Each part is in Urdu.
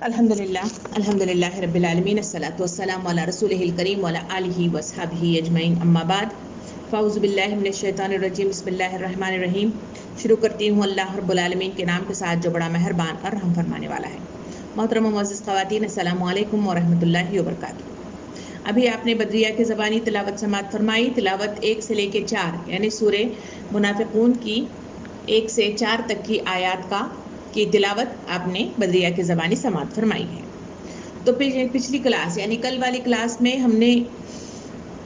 الحمدللہ رب العالمین الصلاۃ والسلام علی رسولہ الکریم وعلی آلہ وصحبہ اجمعین اما بعد فاعوذ باللہ من الشیطان الرجیم بسم اللہ الرحمن الرحیم۔ شروع کرتی ہوں اللہ رب العالمین کے نام کے ساتھ جو بڑا مہربان اور رحم فرمانے والا ہے۔ محترم و معزز خواتین، السلام علیکم ورحمۃ اللہ وبرکاتہ۔ ابھی آپ نے بدریہ کی زبانی تلاوت سماعت فرمائی۔ تلاوت 1 سے لے کے 4 یعنی سورہ منافقون کی 1 سے 4 تک کی آیات کی تلاوت آپ نے بدریہ کی زبانی سماعت فرمائی ہے۔ تو پچھلی کلاس یعنی کل والی کلاس میں ہم نے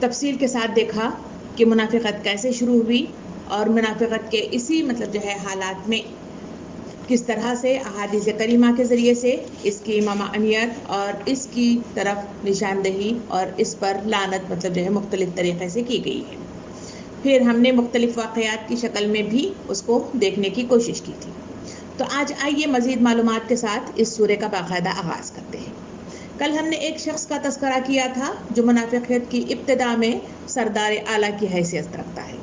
تفصیل کے ساتھ دیکھا کہ منافقت کیسے شروع ہوئی اور منافقت کے اسی حالات میں کس طرح سے احادیث کریمہ کے ذریعے سے اس کی ممانعت اور اس کی طرف نشاندہی اور اس پر لعنت مختلف طریقے سے کی گئی ہے۔ پھر ہم نے مختلف واقعات کی شکل میں بھی اس کو دیکھنے کی کوشش کی تھی۔ تو آج آئیے مزید معلومات کے ساتھ اس سورے کا باقاعدہ آغاز کرتے ہیں۔ کل ہم نے ایک شخص کا تذکرہ کیا تھا جو منافقت کی ابتدا میں سردار اعلیٰ کی حیثیت رکھتا ہے،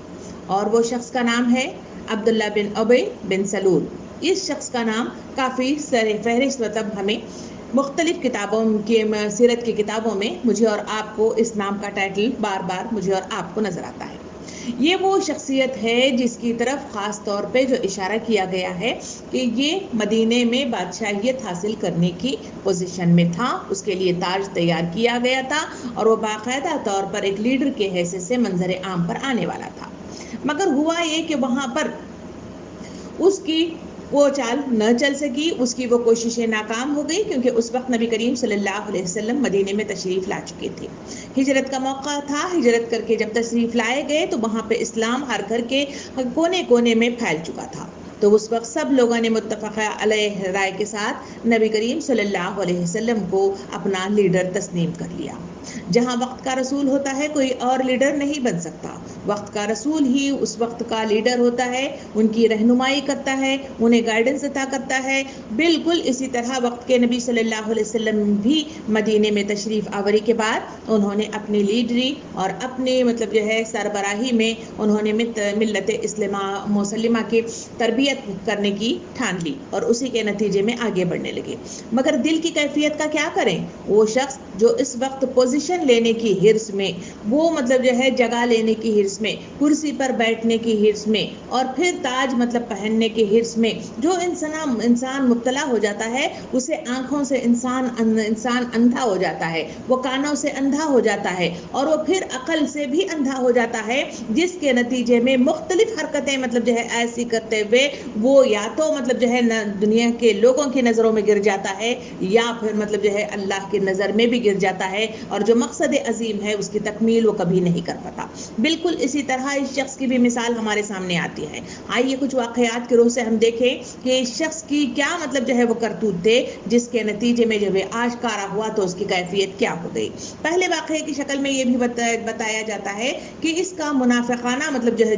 اور وہ شخص کا نام ہے عبداللہ بن ابی بن سلول۔ اس شخص کا نام کافی سر فہرست ہمیں مختلف کتابوں کے سیرت کی کتابوں میں مجھے اور آپ کو اس نام کا ٹائٹل بار بار مجھے اور آپ کو نظر آتا ہے۔ یہ وہ شخصیت ہے جس کی طرف خاص طور پہ جو اشارہ کیا گیا ہے کہ یہ مدینے میں بادشاہیت حاصل کرنے کی پوزیشن میں تھا، اس کے لیے تاج تیار کیا گیا تھا اور وہ باقاعدہ طور پر ایک لیڈر کے حیثیت سے منظر عام پر آنے والا تھا۔ مگر ہوا یہ کہ وہاں پر اس کی وہ چال نہ چل سکی، اس کی وہ کوششیں ناکام ہو گئی، کیونکہ اس وقت نبی کریم صلی اللہ علیہ وسلم مدینے میں تشریف لا چکے تھے۔ ہجرت کا موقع تھا۔ ہجرت کر کے جب تشریف لائے گئے تو وہاں پہ اسلام ہر گھر کے کونے کونے میں پھیل چکا تھا۔ تو اس وقت سب لوگوں نے متفقہ علیہ رائے کے ساتھ نبی کریم صلی اللہ علیہ وسلم کو اپنا لیڈر تسلیم کر لیا۔ جہاں وقت کا رسول ہوتا ہے کوئی اور لیڈر نہیں بن سکتا، وقت کا رسول ہی اس وقت کا لیڈر ہوتا ہے، ان کی رہنمائی کرتا ہے، انہیں گائیڈنس عطا کرتا ہے۔ بالکل اسی طرح وقت کے نبی صلی اللہ علیہ وسلم بھی مدینے میں تشریف آوری کے بعد انہوں نے اپنی لیڈری اور اپنے سربراہی میں انہوں نے ملت مسلمہ کی تربیت کرنے کی ٹھان لی اور اسی کے نتیجے میں آگے بڑھنے لگے۔ مگر دل کی کیفیت کا کیا کریں؟ وہ شخص جو اس وقت پوزیشن لینے کی ہرس میں، وہ جگہ لینے کی ہرس میں، کرسی پر بیٹھنے کی ہرس میں اور پھر تاج پہننے کی ہرس میں جو انسان مبتلا ہو جاتا ہے، اسے آنکھوں سے انسان اندھا ہو جاتا ہے، وہ کانوں سے اندھا ہو جاتا ہے اور وہ پھر عقل سے بھی اندھا ہو جاتا ہے، جس کے نتیجے میں مختلف حرکتیں ایسی کرتے ہوئے وہ یا تو دنیا کے لوگوں کی نظروں میں گر جاتا ہے یا پھر اللہ کی نظر میں بھی گر جاتا ہے، اور جو مقصد عظیم ہے اس کی تکمیل وہ کبھی نہیں کر پاتا۔ بالکل اسی طرح اس شخص کی بھی مثال ہمارے سامنے آتی ہے۔ آئیے کچھ واقعات کے روح سے ہم دیکھیں کہ اس شخص کی کیا وہ کرتوت تھے، جس کے نتیجے میں جب آشکارا ہوا تو اس کی کیفیت کیا ہو گئی۔ پہلے واقعے کی شکل میں یہ بھی بتایا جاتا ہے کہ اس کا منافقانہ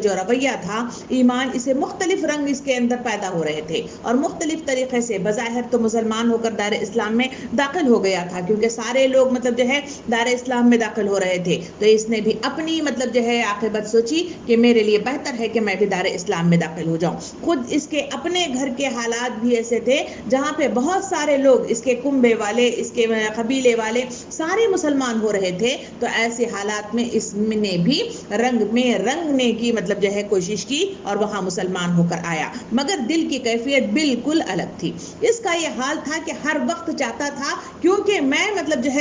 جو رویہ تھا، ایمان اسے مختلف رنگ اس کے اندر پیدا ہو رہے تھے اور مختلف طریقے سے بظاہر تو مسلمان ہو کر دار اسلام میں داخل ہو گیا تھا، کیونکہ سارے لوگ دار اسلام میں داخل ہو رہے تھے، تو اس نے بھی اپنی عاقبت سوچی کہ میرے لیے بہتر ہے کہ میں بھی دار اسلام میں داخل ہو جاؤں۔ خود اس کے اپنے گھر کے حالات بھی ایسے تھے جہاں پہ بہت سارے لوگ اس کے کنبے والے، اس کے قبیلے والے سارے مسلمان ہو رہے تھے، تو ایسے حالات میں اس نے بھی رنگ میں رنگنے کی کوشش کی اور وہاں مسلمان ہو کر آیا، مگر دل کی کیفیت بالکل الگ تھی۔ اس کا یہ حال تھا کہ ہر وقت چاہتا تھا کیونکہ میں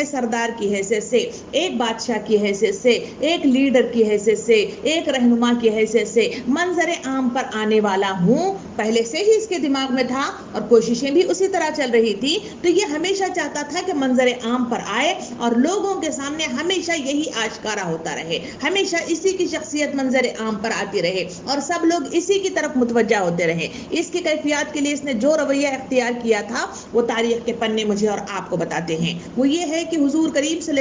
سردار کی حیثیت سے، ایک بادشاہ کی حیثیت سے، ایک لیڈر کی حیثیت سے، ایک رہنما کی حیثیت سے منظر عام پر آنے والا ہوں، پہلے سے ہی اس کے دماغ میں تھا اور کوششیں بھی اسی طرح چل رہی تھی، تو یہ ہمیشہ چاہتا تھا کہ منظر عام پر آئے اور لوگوں کے سامنے ہمیشہ یہی آشکارا ہوتا رہے، ہمیشہ اسی کی شخصیت منظر عام پر آتی رہے اور سب لوگ اسی کی طرف متوجہ ہوتے رہے۔ اس کی کیفیات کے لیے اس نے جو رویہ اختیار کیا تھا وہ تاریخ کے پنے مجھے اور آپ کو بتاتے ہیں۔ وہ یہ ہے کہ حضور کریم صلی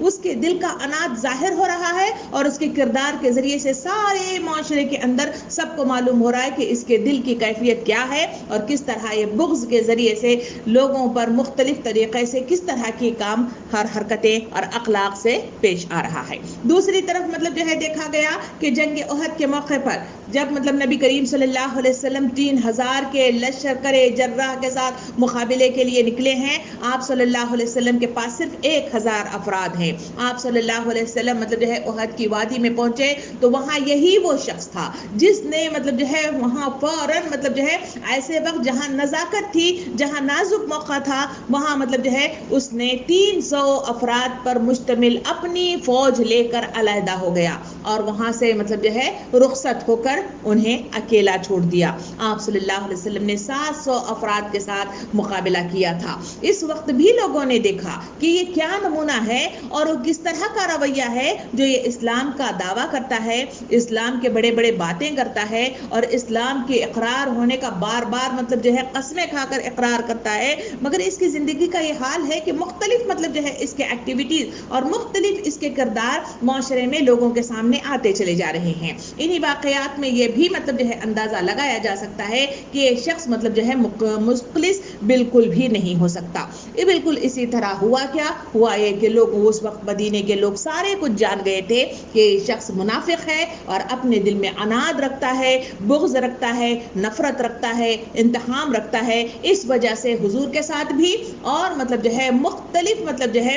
اس کے دل کا انات ظاہر ہو رہا ہے، اور اس کے کردار کے ذریعے سے سارے معاشرے کے اندر سب کو معلوم ہو رہا ہے کہ اس کے دل کی کیفیت کیا ہے، اور کس طرح یہ بغض کے ذریعے سے لوگوں پر مختلف طریقے سے کس طرح کی کام حرکتیں اور اخلاق سے پیش آ رہا ہے۔ دوسری طرف مطلب جو ہے دیکھا گیا کہ جنگ احد کے موقع پر جب مطلب نبی کریم صلی اللہ علیہ وسلم 3000 کے لشکر جراح کے ساتھ مقابلے کے لیے نکلے ہیں، آپ صلی اللہ علیہ وسلم کے پاس صرف 1000 افراد ہیں۔ آپ صلی اللہ علیہ وسلم مطلب جو ہے احد کی وادی میں پہنچے تو وہاں یہی وہ شخص تھا جس نے مطلب جو ہے وہاں فوراً مطلب جو ہے ایسے وقت جہاں نزاکت تھی، جہاں نازک موقع تھا، وہاں مطلب جو ہے اس نے 300 افراد پر مشتمل اپنی فوج لے کر علیحدہ ہو گیا، اور وہاں سے مطلب جو ہے رخصت ہو کر انہیں اکیلا چھوڑ دیا۔ آپ صلی اللہ علیہ وسلم نے 700 افراد کے ساتھ مقابلہ کیا تھا۔ اس وقت بھی لوگوں نے دیکھا کہ یہ کیا نمونہ ہے اور وہ کس طرح کا رویہ ہے جو یہ اسلام کا دعویٰ کرتا ہے، اسلام کے بڑے بڑے باتیں کرتا ہے، اور اسلام کے اقرار ہونے کا بار بار مطلب جو ہے قسمیں کھا کر اقرار کرتا ہے، مگر اس کی زندگی کا یہ حال ہے کہ مختلف مطلب جو ہے اس کے ایکٹیویٹیز اور مختلف اس کے کردار معاشرے میں لوگوں کے سامنے آتے چلے جا رہے ہیں۔ انہی واقعات میں یہ بھی مطلب جو ہے اندازہ لگایا جا سکتا ہے کہ یہ شخص مطلب جو ہے مخلص بالکل بھی نہیں ہو سکتا۔ یہ بالکل اسی طرح ہوا کیا ہوا یہ کہ لوگ اس وقت مدینے کے لوگ سارے کچھ جان گئے تھے کہ یہ شخص منافق ہے اور اپنے دل میں عناد رکھتا ہے، بغض رکھتا ہے، نفرت رکھتا ہے، انتقام رکھتا ہے۔ اس وجہ سے حضور کے ساتھ بھی اور مطلب جو ہے مختلف مطلب جو ہے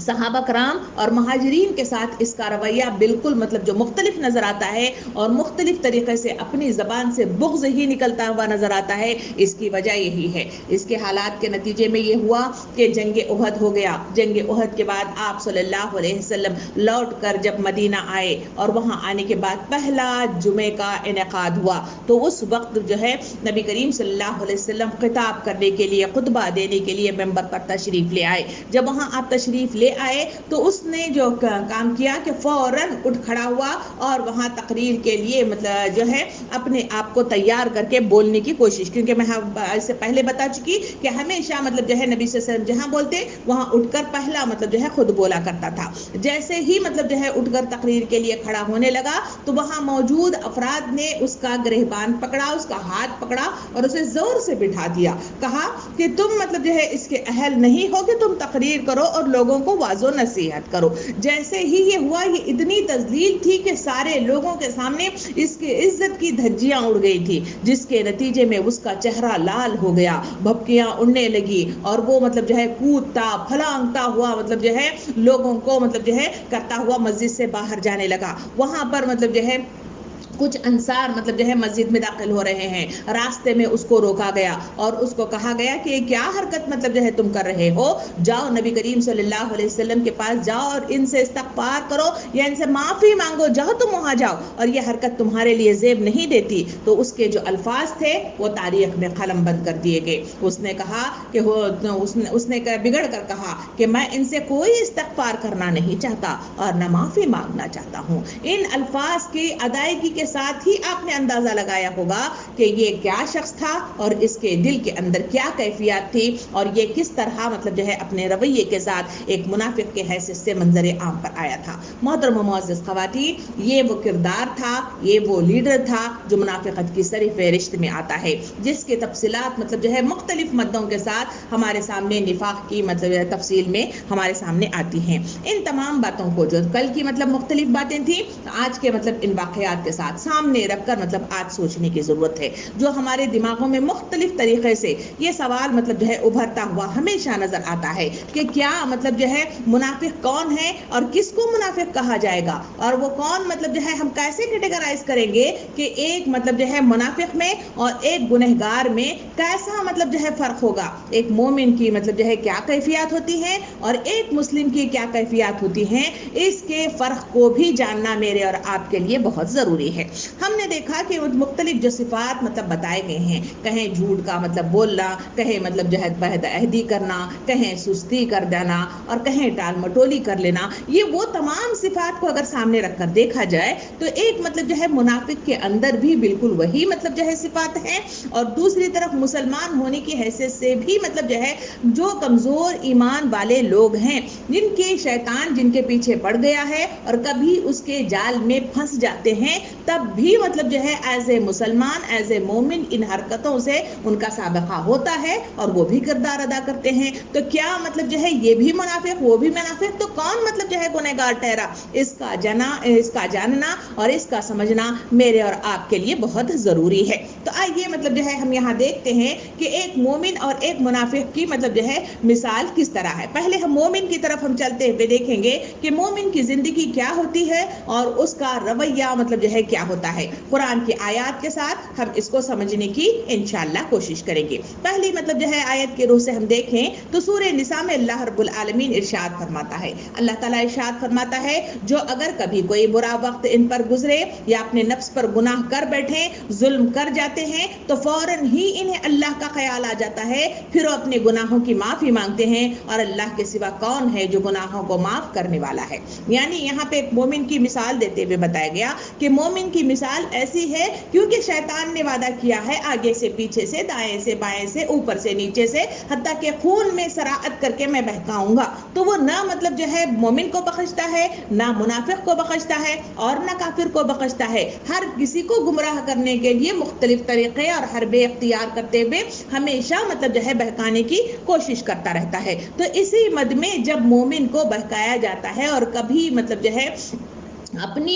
صحابہ کرام اور مہاجرین کے ساتھ اس کا رویہ بالکل مطلب جو مختلف نظر آتا ہے، اور مختلف طریقے سے اپنی زبان سے بغض ہی نکلتا ہوا نظر آتا ہے۔ اس کی وجہ یہی ہے۔ اس کے حالات کے نتیجے میں یہ ہوا کہ جنگ احد ہو گیا۔ جنگ احد کے بعد آپ صلی اللہ علیہ وسلم لوٹ کر جب مدینہ آئے اور وہاں آنے کے بعد پہلا جمعے کا انعقاد ہوا، تو اس وقت جو ہے نبی کریم صلی اللہ علیہ وسلم خطاب کرنے کے لیے، خطبہ دینے کے لیے ممبر پر تشریف لے آئے۔ جب وہاں آپ تشریف لے آئے تو اس نے جو کام کیا کہ فوراً اٹھ کھڑا ہوا اور وہاں تقریر کے لیے مطلب جو ہے اپنے آپ کو تیار کر کے بولنے کی کوشش، کیونکہ میں اس سے پہلے بتا چکی کہ ہمیشہ مطلب جو ہے نبی صلی اللہ علیہ وسلم جہاں بولتے وہاں اٹھ کر پہلا مطلب جو ہے خود بولا کرتا تھا۔ جیسے ہی مطلب جو ہے اٹھ کر تقریر کے لیے کھڑا ہونے لگا تو وہاں موجود افراد نے اس کا گریبان پکڑا، اس کا ہاتھ پکڑا اور اسے زور سے بٹھا دیا۔ کہا کہ تم مطلب جو ہے اس کے اہل نہیں ہو کہ تم تقریر کرو اور لوگوں کو واضح و نصیحت کرو۔ جیسے ہی یہ ہوا، یہ اتنی تذلیل تھی کہ سارے لوگوں کے سامنے اس کے عزت کی دھجیاں اڑ گئی تھی، جس کے نتیجے میں اس کا چہرہ لال ہو گیا، بھپکیاں اڑنے لگی، اور وہ مطلب جو ہے کودتا پھلانگتا ہوا مطلب جو ہے لوگوں کو مطلب جو ہے کرتا ہوا مسجد سے باہر جانے لگا۔ وہاں پر مطلب جو ہے کچھ انصار مطلب جو ہے مسجد میں داخل ہو رہے ہیں، راستے میں اس کو روکا گیا اور اس کو کہا گیا کہ کیا حرکت مطلب جو ہے تم کر رہے ہو، جاؤ نبی کریم صلی اللہ علیہ وسلم کے پاس جاؤ اور ان سے استغفار کرو یا ان سے معافی مانگو، جاؤ تم وہاں جاؤ، اور یہ حرکت تمہارے لیے زیب نہیں دیتی۔ تو اس کے جو الفاظ تھے وہ تاریخ میں قلم بند کر دیے گئے۔ اس نے کہا کہ اس نے بگڑ کر کہا کہ میں ان سے کوئی استغفار کرنا نہیں چاہتا اور نہ معافی مانگنا چاہتا ہوں۔ ان الفاظ کی ادائیگی کے ساتھ ہی آپ نے اندازہ لگایا ہوگا کہ یہ کیا شخص تھا اور اس کے دل کے اندر کیا کیفیات تھی، اور یہ کس طرح مطلب جو ہے اپنے رویے کے ساتھ ایک منافق کے حیثیت سے منظر عام پر آیا تھا۔ محترم و معزز خواتین، یہ وہ کردار تھا، یہ وہ لیڈر تھا جو منافقت کی صریح فہرست میں آتا ہے، جس کے تفصیلات مطلب جو ہے مختلف مدوں کے ساتھ ہمارے سامنے نفاق کی مطلب تفصیل میں ہمارے سامنے آتی ہیں۔ ان تمام باتوں کو جو کل کی مطلب مختلف باتیں تھیں، آج کے مطلب ان واقعات کے ساتھ سامنے رکھ کر مطلب آج سوچنے کی ضرورت ہے، جو ہمارے دماغوں میں مختلف طریقے سے یہ سوال مطلب جو ہے ابھرتا ہوا ہمیشہ نظر آتا ہے کہ کیا مطلب جو ہے منافق کون ہے اور کس کو منافق کہا جائے گا، اور وہ کون مطلب جو ہے ہم کیسے کیٹیگرائز کریں گے کہ ایک مطلب جو ہے منافق میں اور ایک گنہگار میں کیسا مطلب جو ہے فرق ہوگا، ایک مومن کی مطلب جو ہے کیا کیفیات ہوتی ہیں اور ایک مسلم کی کیا کیفیات ہوتی ہیں۔ اس کے فرق کو بھی جاننا میرے اور آپ کے لیے بہت ضروری ہے۔ ہم نے دیکھا کہ مختلف جو صفات مطلب بتائے گئے ہیں، کہیں جھوٹ کا مطلب بولنا، کہیں مطلب جہد بہد عہدی کرنا، کہیں سستی کر دینا، اور کہیں ٹال مٹولی کر لینا، یہ وہ تمام صفات کو اگر سامنے رکھ کر دیکھا جائے تو ایک مطلب جو ہے منافق کے اندر بھی بالکل وہی مطلب جو ہے صفات ہیں، اور دوسری طرف مسلمان ہونے کی حیثیت سے بھی مطلب جو ہے جو کمزور ایمان والے لوگ ہیں، جن کے شیطان جن کے پیچھے پڑ گیا ہے اور کبھی اس کے جال میں پھنس جاتے ہیں، تب بھی مطلب جو ہے ایز اے مسلمان، ایز اے مومن ان حرکتوں سے ان کا سابقہ ہوتا ہے اور وہ بھی کردار ادا کرتے ہیں۔ تو کیا مطلب جو ہے یہ بھی منافق وہ بھی منافق، تو کون مطلب جو ہے گنہگار ٹھہرا؟ اس کا جاننا اور اس کا سمجھنا میرے اور آپ کے لیے بہت ضروری ہے۔ تو آئیے مطلب جو ہے ہم یہاں دیکھتے ہیں کہ ایک مومن اور ایک منافق کی مطلب جو ہے مثال کس طرح ہے۔ پہلے ہم مومن کی طرف ہم چلتے ہوئے دیکھیں گے کہ مومن کی زندگی کیا ہوتی ہے اور اس کا رویہ مطلب جو ہے کیا ہوتا ہے۔ قرآن کی آیات کے ساتھ ہم اس کو سمجھنے کی انشاءاللہ کوشش کریں گے۔ پہلی مطلب جو ہے آیت کے روح سے ہم دیکھیں تو سورہ نساء میں اللہ رب العالمین ارشاد فرماتا ہے، اللہ تعالیٰ ارشاد فرماتا ہے، جو اگر کبھی کوئی برا وقت ان پر گزرے یا اپنے نفس پر گناہ کر بیٹھیں، ظلم کر جاتے ہیں، تو فوراً ہی انہیں اللہ کا خیال آ جاتا ہے، پھر وہ اپنے گناہوں کی معافی مانگتے ہیں، اور اللہ کے سوا کون ہے جو گناہوں کو معاف کرنے والا ہے۔ یعنی یہاں پہ ایک مومن کی مثال دیتے ہوئے بتایا گیا کہ مومن کی مثال ایسی ہے، کیونکہ شیطان نے وعدہ کیا ہے آگے سے پیچھے سے، دائیں سے بائیں سے، اوپر سے نیچے سے، حتیٰ کہ خون میں سراعت کر کے میں بہکاؤں گا، تو وہ نہ مطلب جو ہے مومن کو بخشتا ہے، نہ منافق کو بخشتا ہے، اور نہ کافر کو بخشتا ہے۔ ہر کسی کو گمراہ کرنے کے لیے مختلف طریقے اور حربے اختیار کرتے ہوئے ہمیشہ مطلب جو ہے بہکانے کی کوشش کرتا رہتا ہے۔ تو اسی مد میں جب مومن کو بہکایا جاتا ہے اور کبھی مطلب جو ہے اپنی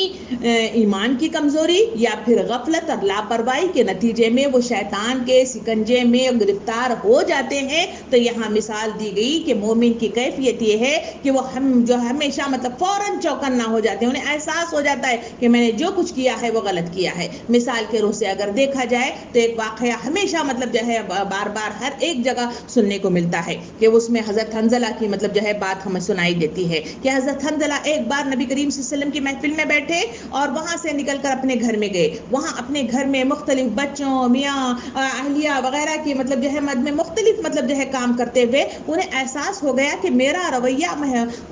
ایمان کی کمزوری یا پھر غفلت اور لاپرواہی کے نتیجے میں وہ شیطان کے سکنجے میں گرفتار ہو جاتے ہیں، تو یہاں مثال دی گئی کہ مومن کی کیفیت یہ ہے کہ وہ جو ہمیشہ مطلب فوراً چوکنا ہو جاتے ہیں، انہیں احساس ہو جاتا ہے کہ میں نے جو کچھ کیا ہے وہ غلط کیا ہے۔ مثال کے روح سے اگر دیکھا جائے تو ایک واقعہ ہمیشہ مطلب جو ہے بار بار ہر ایک جگہ سننے کو ملتا ہے کہ اس میں حضرت حنظلہ کی مطلب جو ہے بات ہمیں سنائی دیتی ہے کہ حضرت حنظلہ ایک بار نبی کریم صلی اللہ علیہ وسلم کی محفل میں بیٹھے اور وہاں سے نکل کر اپنے گھر میں گئے۔ وہاں اپنے گھر میں مختلف بچوں، میاں، اہلیہ وغیرہ کی مطلب جو ہے مد میں مختلف مطلب جو ہے کام کرتے ہوئے انہیں احساس ہو گیا کہ میرا رویہ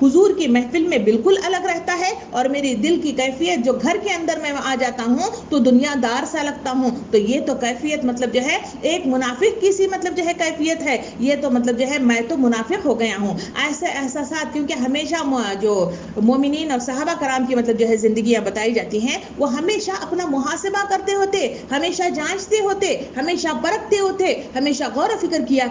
حضور کی محفل میں بالکل الگ رہتا ہے، اور میری دل کی کیفیت جو گھر کے اندر میں آ جاتا ہوں تو دنیا دار سا لگتا ہوں۔ تو یہ تو کیفیت مطلب جو ہے ایک منافق کی سی مطلب جو ہے کیفیت ہے، یہ تو مطلب جو ہے میں تو منافق ہو گیا ہوں۔ ایسے احساسات کیونکہ ہمیشہ جو مومنین اور صحابہ کرام کی مطلب جو ہے زندگیاں بتائی جاتی ہیں، وہ ہمیشہ اپنا محاسبہ کرتے ہوتے، ہمیشہ جانچتے ہوتے، ہمیشہ پرکھتے ہوتے، ہمیشہ غور و فکر کیا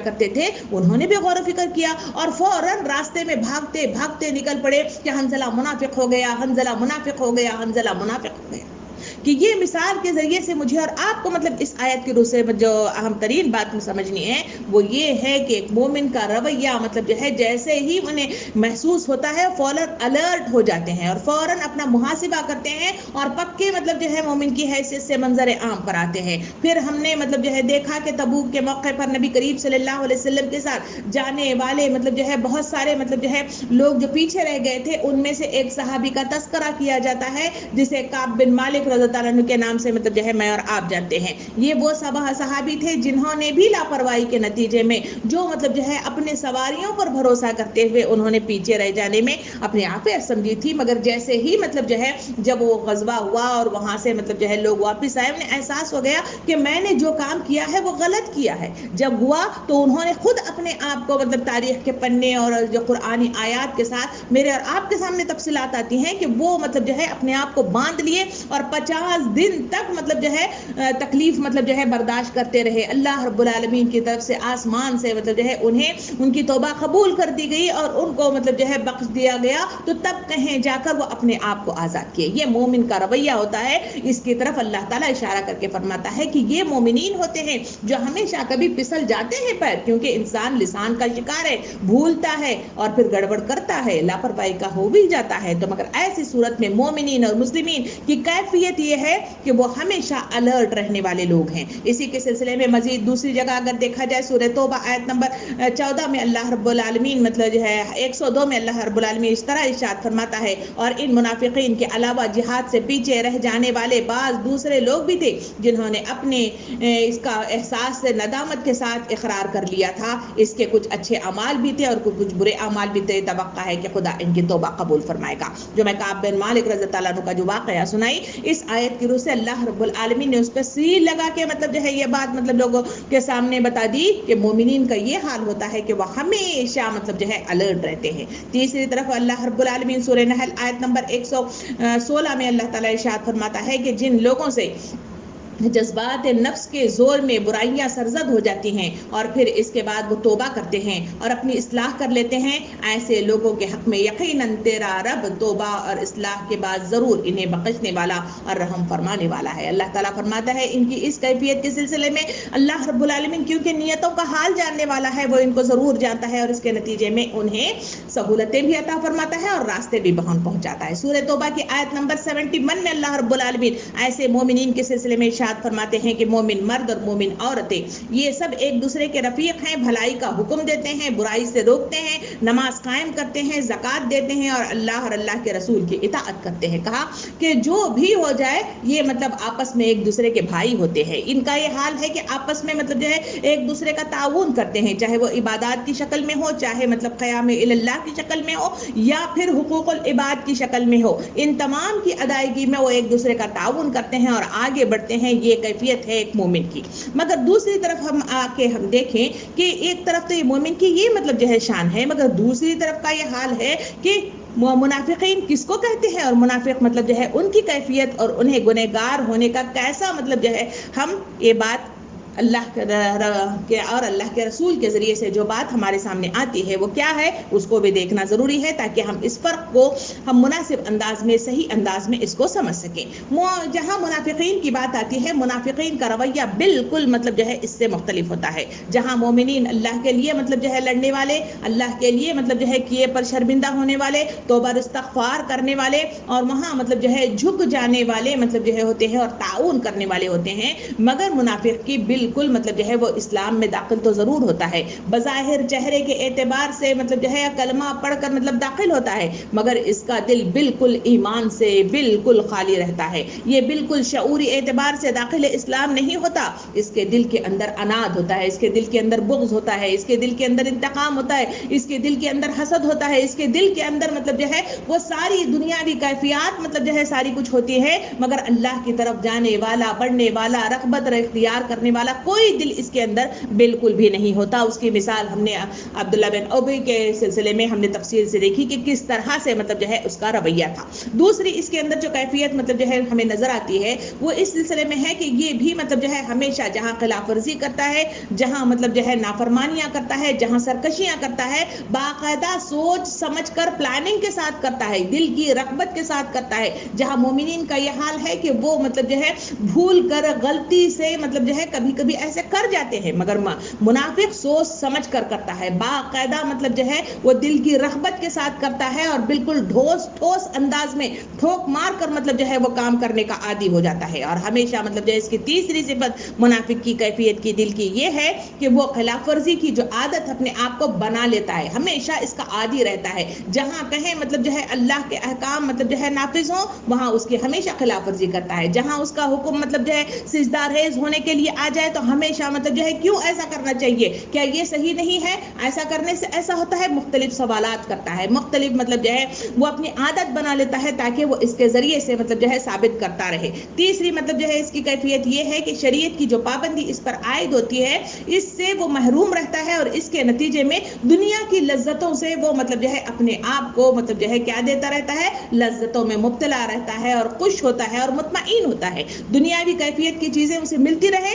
کرتے تھے۔ انہوں نے بھی غور و فکر کیا اور فوراً راستے میں بھاگتے بھاگتے نکل پڑے کہ حنظلہ منافق ہو گیا، حنظلہ منافق ہو گیا، حنظلہ منافق ہو گیا۔ کہ یہ مثال کے ذریعے سے مجھے اور آپ کو مطلب اس آیت کے روح سے جو اہم ترین بات سمجھنی ہے وہ یہ ہے کہ ایک مومن کا رویہ مطلب جو ہے جیسے ہی انہیں محسوس ہوتا ہے فوراً الرٹ ہو جاتے ہیں اور فوراً اپنا محاسبہ کرتے ہیں اور پکے مطلب جو ہے مومن کی حیثیت سے منظر عام پر آتے ہیں۔ پھر ہم نے مطلب جو ہے دیکھا کہ تبوک کے موقع پر نبی کریم صلی اللہ علیہ وسلم کے ساتھ جانے والے مطلب جو ہے بہت سارے مطلب جو ہے لوگ جو پیچھے رہ گئے تھے، ان میں سے ایک صحابی کا تذکرہ کیا جاتا ہے جسے کعب بن مالک رضی اللہ عنہ کے نام سے مطلب جو ہے میں اور آپ جانتے ہیں۔ یہ وہ صحابی تھے جنہوں نے بھی لاپرواہی کے نتیجے میں جو مطلب جو ہے اپنے سواریوں پر بھروسہ کرتے ہوئے انہوں نے پیچھے رہ جانے میں اپنے آپ سمجھی تھی، مگر جیسے ہی مطلب جو ہے جب وہ غزوہ ہوا اور وہاں سے مطلب جو ہے لوگ واپس آئے، انہیں احساس ہو گیا کہ میں نے جو کام کیا ہے وہ غلط کیا ہے۔ جب ہوا تو انہوں نے خود اپنے آپ کو مطلب تاریخ کے پنے اور جو قرآنی آیات کے ساتھ میرے اور آپ کے سامنے تفصیلات آتی ہیں کہ وہ مطلب جو ہے اپنے آپ کو باندھ لیے اور 50 دن تک مطلب جو ہے تکلیف مطلب جو ہے برداشت کرتے رہے۔ اللہ رب العالمین کی طرف سے آسمان سے مطلب جو ہے انہیں ان کی توبہ قبول کر دی گئی اور ان کو مطلب جو ہے بخش دیا گیا، تو تب کہیں جا کر وہ اپنے آپ کو آزاد کیے۔ یہ مومن کا رویہ ہوتا ہے۔ اس کی طرف اللہ تعالیٰ اشارہ کر کے فرماتا ہے کہ یہ مومنین ہوتے ہیں جو ہمیشہ کبھی پھسل جاتے ہیں پیر، کیونکہ انسان لسان کا شکار ہے، بھولتا ہے اور پھر گڑبڑ کرتا ہے، لاپرواہی کا ہو بھی جاتا ہے۔ تو مگر ایسی صورت میں مومنین اور مسلمین کی کیفیت یہ یہ ہے کہ وہ ہمیشہ الرٹ رہنے والے لوگ ہیں۔ اسی کے سلسلے میں مزید دوسری جگہ اگر دیکھا جائے سورہ توبہ آیت نمبر 14 میں اللہ رب العالمین مطلب جو ہے 102 میں اللہ رب العالمین اس طرح ارشاد فرماتا ہے، اور ان منافقین کے علاوہ جہاد سے پیچھے رہ جانے والے بعض دوسرے لوگ بھی تھے جنہوں نے اپنے اس کا احساس سے ندامت کے ساتھ اقرار کر لیا تھا۔ اس کے کچھ اچھے اعمال بھی تھے اور کچھ برے اعمال بھی تھے، توقع ہے کہ خدا ان کی توبہ قبول فرمائے گا۔ جو میں کعب بن مالک رضی اللہ عنہ کا جو واقعہ سنائی، اس آیت کی روح سے اللہ رب العالمین نے اس پہ سیل لگا کے مطلب جو ہے یہ بات مطلب لوگوں کے سامنے بتا دی کہ مومنین کا یہ حال ہوتا ہے کہ وہ ہمیشہ مطلب جو ہے الرٹ رہتے ہیں۔ تیسری طرف اللہ رب العالمین سورہ نحل آیت نمبر 116 میں اللہ تعالیٰ ارشاد فرماتا ہے کہ جن لوگوں سے جذبات نفس کے زور میں برائیاں سرزد ہو جاتی ہیں اور پھر اس کے بعد وہ توبہ کرتے ہیں اور اپنی اصلاح کر لیتے ہیں، ایسے لوگوں کے حق میں یقیناً تیرا رب توبہ اور اصلاح کے بعد ضرور انہیں بخشنے والا اور رحم فرمانے والا ہے۔ اللہ تعالیٰ فرماتا ہے ان کی اس کیفیت کے سلسلے میں اللہ رب العالمین کیونکہ نیتوں کا حال جاننے والا ہے، وہ ان کو ضرور جانتا ہے اور اس کے نتیجے میں انہیں سہولتیں بھی عطا فرماتا ہے اور راستے بھی بہن پہنچاتا ہے۔ سورہ توبہ کی آیت نمبر 71 میں اللہ رب العالمین ایسے مومنین کے سلسلے میں فرماتے ہیں کہ مومن مرد اور مومن عورتیں یہ سب ایک دوسرے کے رفیق ہیں، بھلائی کا حکم دیتے ہیں، برائی سے روکتے ہیں، نماز قائم کرتے ہیں، زکوٰۃ دیتے ہیں اور اللہ کے رسول کی اطاعت کرتے ہیں۔ کہا کہ جو بھی ہو جائے یہ مطلب آپس میں ایک دوسرے کے بھائی ہوتے ہیں۔ ان کا یہ حال ہے کہ آپس میں مطلب جو ہے ایک دوسرے کا تعاون کرتے ہیں، چاہے وہ عبادات کی شکل میں ہو، چاہے مطلب قیام اللہ کی شکل میں ہو یا پھر حقوق العباد کی شکل میں ہو، ان تمام کی ادائیگی میں وہ ایک دوسرے کا تعاون کرتے ہیں اور آگے بڑھتے ہیں۔ یہ کیفیت ہے ایک مومن کی۔ مگر دوسری طرف ہم دیکھیں کہ ایک طرف تو یہ مومن کی یہ مطلب جو ہے شان ہے، مگر دوسری طرف کا یہ حال ہے کہ منافقین کس کو کہتے ہیں اور منافق مطلب جو ہے ان کی کیفیت اور انہیں گنہگار ہونے کا کیسا مطلب جو ہے ہم یہ بات اللہ کے اور اللہ کے رسول کے ذریعے سے جو بات ہمارے سامنے آتی ہے وہ کیا ہے اس کو بھی دیکھنا ضروری ہے تاکہ ہم اس فرق کو ہم مناسب انداز میں صحیح انداز میں اس کو سمجھ سکیں۔ جہاں منافقین کی بات آتی ہے، منافقین کا رویہ بالکل مطلب جو ہے اس سے مختلف ہوتا ہے۔ جہاں مومنین اللہ کے لیے مطلب جو ہے لڑنے والے، اللہ کے لیے مطلب جو ہے کیے پر شرمندہ ہونے والے، توبہ استغفار کرنے والے اور وہاں مطلب جو ہے جھک جانے والے مطلب جو ہے ہوتے ہیں اور تعاون کرنے والے ہوتے ہیں، مگر منافق کی بالکل مطلب جو ہے وہ اسلام میں داخل تو ضرور ہوتا ہے، بظاہر چہرے کے اعتبار سے مطلب جو ہے کلمہ پڑھ کر مطلب داخل ہوتا ہے، مگر اس کا دل بالکل ایمان سے بالکل خالی رہتا ہے، یہ بالکل شعوری اعتبار سے داخل اسلام نہیں ہوتا۔ اس کے دل کے اندر اناد ہوتا ہے، اس کے دل کے اندر بغض ہوتا ہے، اس کے دل کے اندر انتقام ہوتا ہے، اس کے دل کے اندر حسد ہوتا ہے، اس کے دل کے اندر مطلب جو ہے وہ ساری دنیاوی کیفیات مطلب جو ہے ساری کچھ ہوتی ہے، مگر اللہ کی طرف جانے والا، بڑھنے والا، رغبت اختیار کرنے والا کوئی دل اس کے اندر بالکل بھی نہیں ہوتا۔ اس کی مثال ہم نے عبداللہ بن ابی کے سلسلے میں ہم نے تفصیل سے دیکھی کہ کس طرح سے مطلب جو ہے اس کا رویہ تھا۔ دوسری اس کے اندر جو کیفیت مطلب جو ہے ہمیں نظر آتی ہے وہ اس سلسلے میں ہے کہ یہ بھی مطلب جو ہے ہمیشہ جہاں خلاف ورزی کرتا ہے، جہاں مطلب جو ہے نافرمانیاں کرتا ہے، جہاں سرکشیاں کرتا ہے، باقاعدہ سوچ سمجھ کر پلاننگ کے ساتھ کرتا ہے، دل کی رغبت کے ساتھ کرتا ہے۔ جہاں مومنین کا یہ حال ہے کہ وہ مطلب جو ہے بھول کر غلطی سے مطلب جو ہے کبھی کبھی ایسے کر جاتے ہیں، مگر منافق سوچ سمجھ کر کرتا ہے، باقاعدہ مطلب جو ہے وہ دل کی رغبت کے ساتھ کرتا ہے اور بالکل ٹھوس انداز میں ٹھوک مار کر مطلب جو ہے وہ کام کرنے کا عادی ہو جاتا ہے۔ اور ہمیشہ مطلب جو ہے اس کی تیسری صفت منافق کی کیفیت کی دل کی یہ ہے کہ وہ خلاف ورزی کی جو عادت اپنے آپ کو بنا لیتا ہے، ہمیشہ اس کا عادی رہتا ہے، جہاں کہیں مطلب جو ہے اللہ کے احکام مطلب جو ہے نافذ ہوں وہاں اس کی ہمیشہ خلاف ورزی کرتا ہے، جہاں اس کا حکم مطلب جو ہے سجدہ ریز ہونے کے لیے آ جائے تو ہمیشہ مطلب جو ہے کیوں ایسا کرنا چاہیے، کیا یہ صحیح نہیں ہے، ایسا کرنے سے ایسا ہوتا ہے، مختلف سوالات کرتا ہے، مختلف مطلب جو ہے وہ اپنی عادت بنا لیتا ہے تاکہ وہ اس کے ذریعے سے مطلب جو ہے ثابت کرتا رہے۔ تیسری مطلب جو ہے اس کی کیفیت یہ ہے کہ شریعت کی جو پابندی اس پر عائد ہوتی ہے اس سے وہ محروم رہتا ہے اور اس کے نتیجے میں دنیا کی لذتوں سے وہ مطلب جو ہے اپنے آپ کو مطلب جو ہے کیا دیتا رہتا ہے، لذتوں میں مبتلا رہتا ہے اور خوش ہوتا ہے اور مطمئن ہوتا ہے۔ دنیاوی کیفیت کی چیزیں اسے ملتی رہے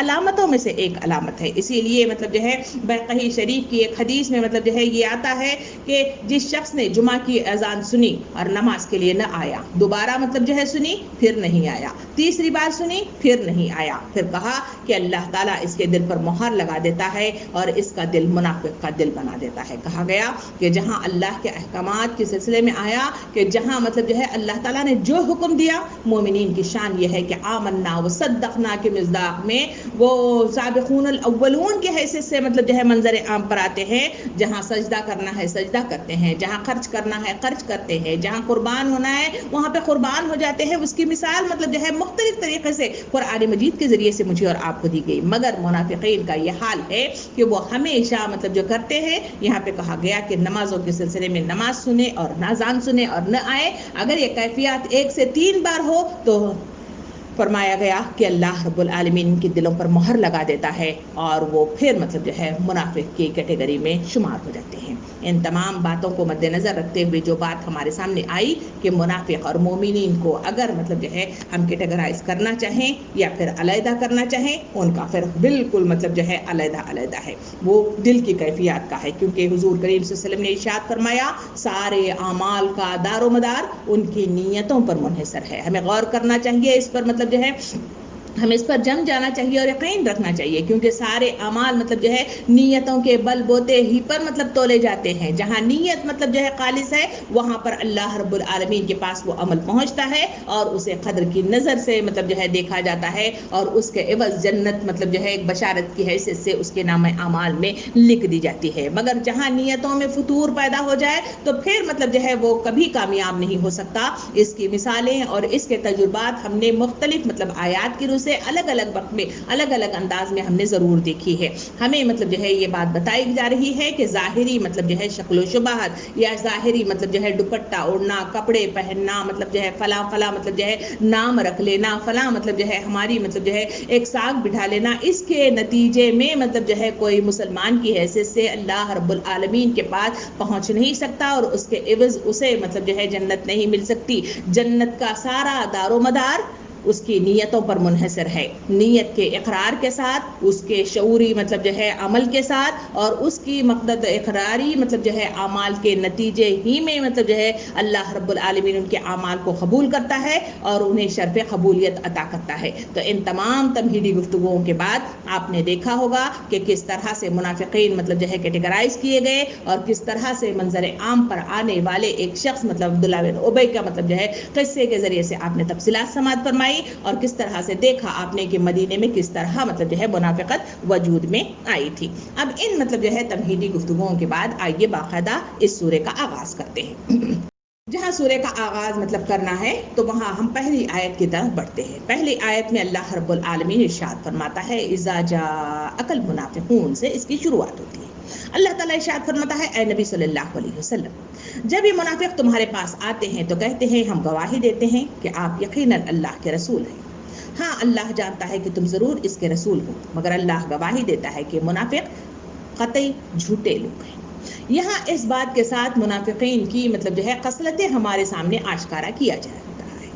علامتوں میں سے ایک علامت ہے. اسی لیے مطلب جو ہے بقی شریف کی ایک حدیث میں مطلب جو ہے یہ آتا ہے کہ جس شخص نے جمعہ کی اذان سنی اور نماز کے لیے نہ آیا, دوبارہ مطلب جو ہے سنی پھر نہیں آیا, تیسری بار سنی پھر نہیں آیا, پھر کہا کہ اللہ تعالیٰ اس کے دل پر مہر لگا دیتا ہے اور اس کا دل منافق کا دل بنا دیتا ہے. کہا گیا کہ جہاں اللہ کے احکامات کے سلسلے میں آیا کہ جہاں مطلب جو ہے اللہ تعالیٰ نے جو حکم دیا, مومنین کی شان یہ ہے کہ آمنا و صدقنا کے مصداق میں وہ سابقون الاولون کے حیثیت سے مطلب جو ہے منظر عام پر آتے ہیں. جہاں سجدہ کرنا ہے سجدہ کرتے ہیں, جہاں خرچ کرنا ہے خرچ کرتے ہیں, جہاں قربان ہونا ہے وہاں پہ قربان ہو جاتے ہیں. اس کی مثال مطلب جو ہے مختلف طریقے سے قرآن مجید کے ذریعے سے مجھے اور آپ کو دی گئی. مگر منافقین کا یہ حال ہے کہ وہ ہمیشہ مطلب جو کرتے ہیں, یہاں پہ کہا گیا کہ نمازوں کے سلسلے میں نماز سنے اور نہ اذان سنے اور نہ آئے. اگر یہ کیفیات 1 سے 3 بار ہو تو فرمایا گیا کہ اللہ رب العالمین کے دلوں پر مہر لگا دیتا ہے اور وہ پھر مطلب جو ہے منافق کی کیٹیگری میں شمار ہو جاتے ہیں. ان تمام باتوں کو مد نظر رکھتے ہوئے جو بات ہمارے سامنے آئی کہ منافق اور مومنین کو اگر مطلب جو ہے ہم کیٹیگرائز کرنا چاہیں یا پھر علیحدہ کرنا چاہیں, ان کا پھر بالکل مطلب جو ہے علیحدہ ہے, وہ دل کی کیفیات کا ہے. کیونکہ حضور کریم صلی اللہ علیہ وسلم نے ارشاد فرمایا سارے اعمال کا دار و مدار ان کی نیتوں پر منحصر ہے. ہمیں غور کرنا چاہیے اس پر, مطلب جو ہے ہمیں اس پر جم جانا چاہیے اور یقین رکھنا چاہیے, کیونکہ سارے اعمال مطلب جو ہے نیتوں کے بل بوتے ہی پر مطلب تولے جاتے ہیں. جہاں نیت مطلب جو ہے خالص ہے وہاں پر اللہ رب العالمین کے پاس وہ عمل پہنچتا ہے اور اسے قدر کی نظر سے مطلب جو ہے دیکھا جاتا ہے اور اس کے عوض جنت مطلب جو ہے ایک بشارت کی حیثیت سے اس کے نام اعمال میں لکھ دی جاتی ہے. مگر جہاں نیتوں میں فتور پیدا ہو جائے تو پھر مطلب جو ہے وہ کبھی کامیاب نہیں ہو سکتا. اس کی مثالیں اور اس کے تجربات ہم نے مختلف مطلب آیات کی روح سے الگ الگ وقت میں الگ الگ انداز میں ہم نے ضرور دیکھی ہے. ہمیں مطلب جو ہے یہ بات بتائی جا رہی ہے کہ ظاہری مطلب جو ہے شکل و شباہت یا ظاہری مطلب جو ہے دوپٹہ اوڑھنا, کپڑے پہننا, مطلب جو ہے فلاں فلاں مطلب جو ہے نام رکھ لینا, فلاں مطلب جو ہے ہماری مطلب جو ہے ایک ساکھ بٹھا لینا, اس کے نتیجے میں مطلب جو ہے کوئی مسلمان کی حیثیت سے اللہ رب العالمین کے پاس پہنچ نہیں سکتا اور اس کے عوض اسے مطلب جو ہے جنت نہیں مل سکتی. جنت کا سارا دار و مدار اس کی نیتوں پر منحصر ہے. نیت کے اقرار کے ساتھ, اس کے شعوری مطلب جو ہے عمل کے ساتھ اور اس کی مقصد اقراری مطلب جو ہے اعمال کے نتیجے ہی میں مطلب جو ہے اللہ رب العالمین ان کے اعمال کو قبول کرتا ہے اور انہیں شرف قبولیت عطا کرتا ہے. تو ان تمام تمہیدی گفتگوؤں کے بعد آپ نے دیکھا ہوگا کہ کس طرح سے منافقین مطلب جو ہے کیٹیگرائز کیے گئے اور کس طرح سے منظر عام پر آنے والے ایک شخص مطلب عبداللہ بن ابی کا مطلب جو ہے قصے کے ذریعے سے آپ نے تفصیلات سماعت فرمائی اور کس طرح سے دیکھا آپ نے کہ مدینے میں کس طرح مطلب جو ہے منافقت وجود میں آئی تھی. اب ان مطلب جو ہے تمہیدی گفتگوؤں کے بعد آئیے باقاعدہ اس سورے کا آغاز کرتے ہیں. جہاں سورے کا آغاز مطلب کرنا ہے تو وہاں ہم پہلی آیت کی طرف بڑھتے ہیں. پہلی آیت میں اللہ رب العالمین ارشاد فرماتا ہے اذا جاءک المنافقون سے اس کی شروعات ہوتی ہے. اللہ تعالیٰ ارشاد فرماتا ہے اے نبی صلی اللہ علیہ وسلم, جب یہ منافق تمہارے پاس آتے ہیں تو کہتے ہیں ہم گواہی دیتے ہیں کہ آپ یقیناً اللہ کے رسول ہیں. ہاں اللہ جانتا ہے کہ تم ضرور اس کے رسول ہو, مگر اللہ گواہی دیتا ہے کہ منافق قطعی جھوٹے لوگ ہیں. یہاں اس بات کے ساتھ منافقین کی مطلب جو ہے خصلتیں ہمارے سامنے آشکارا کیا جا رہا ہے.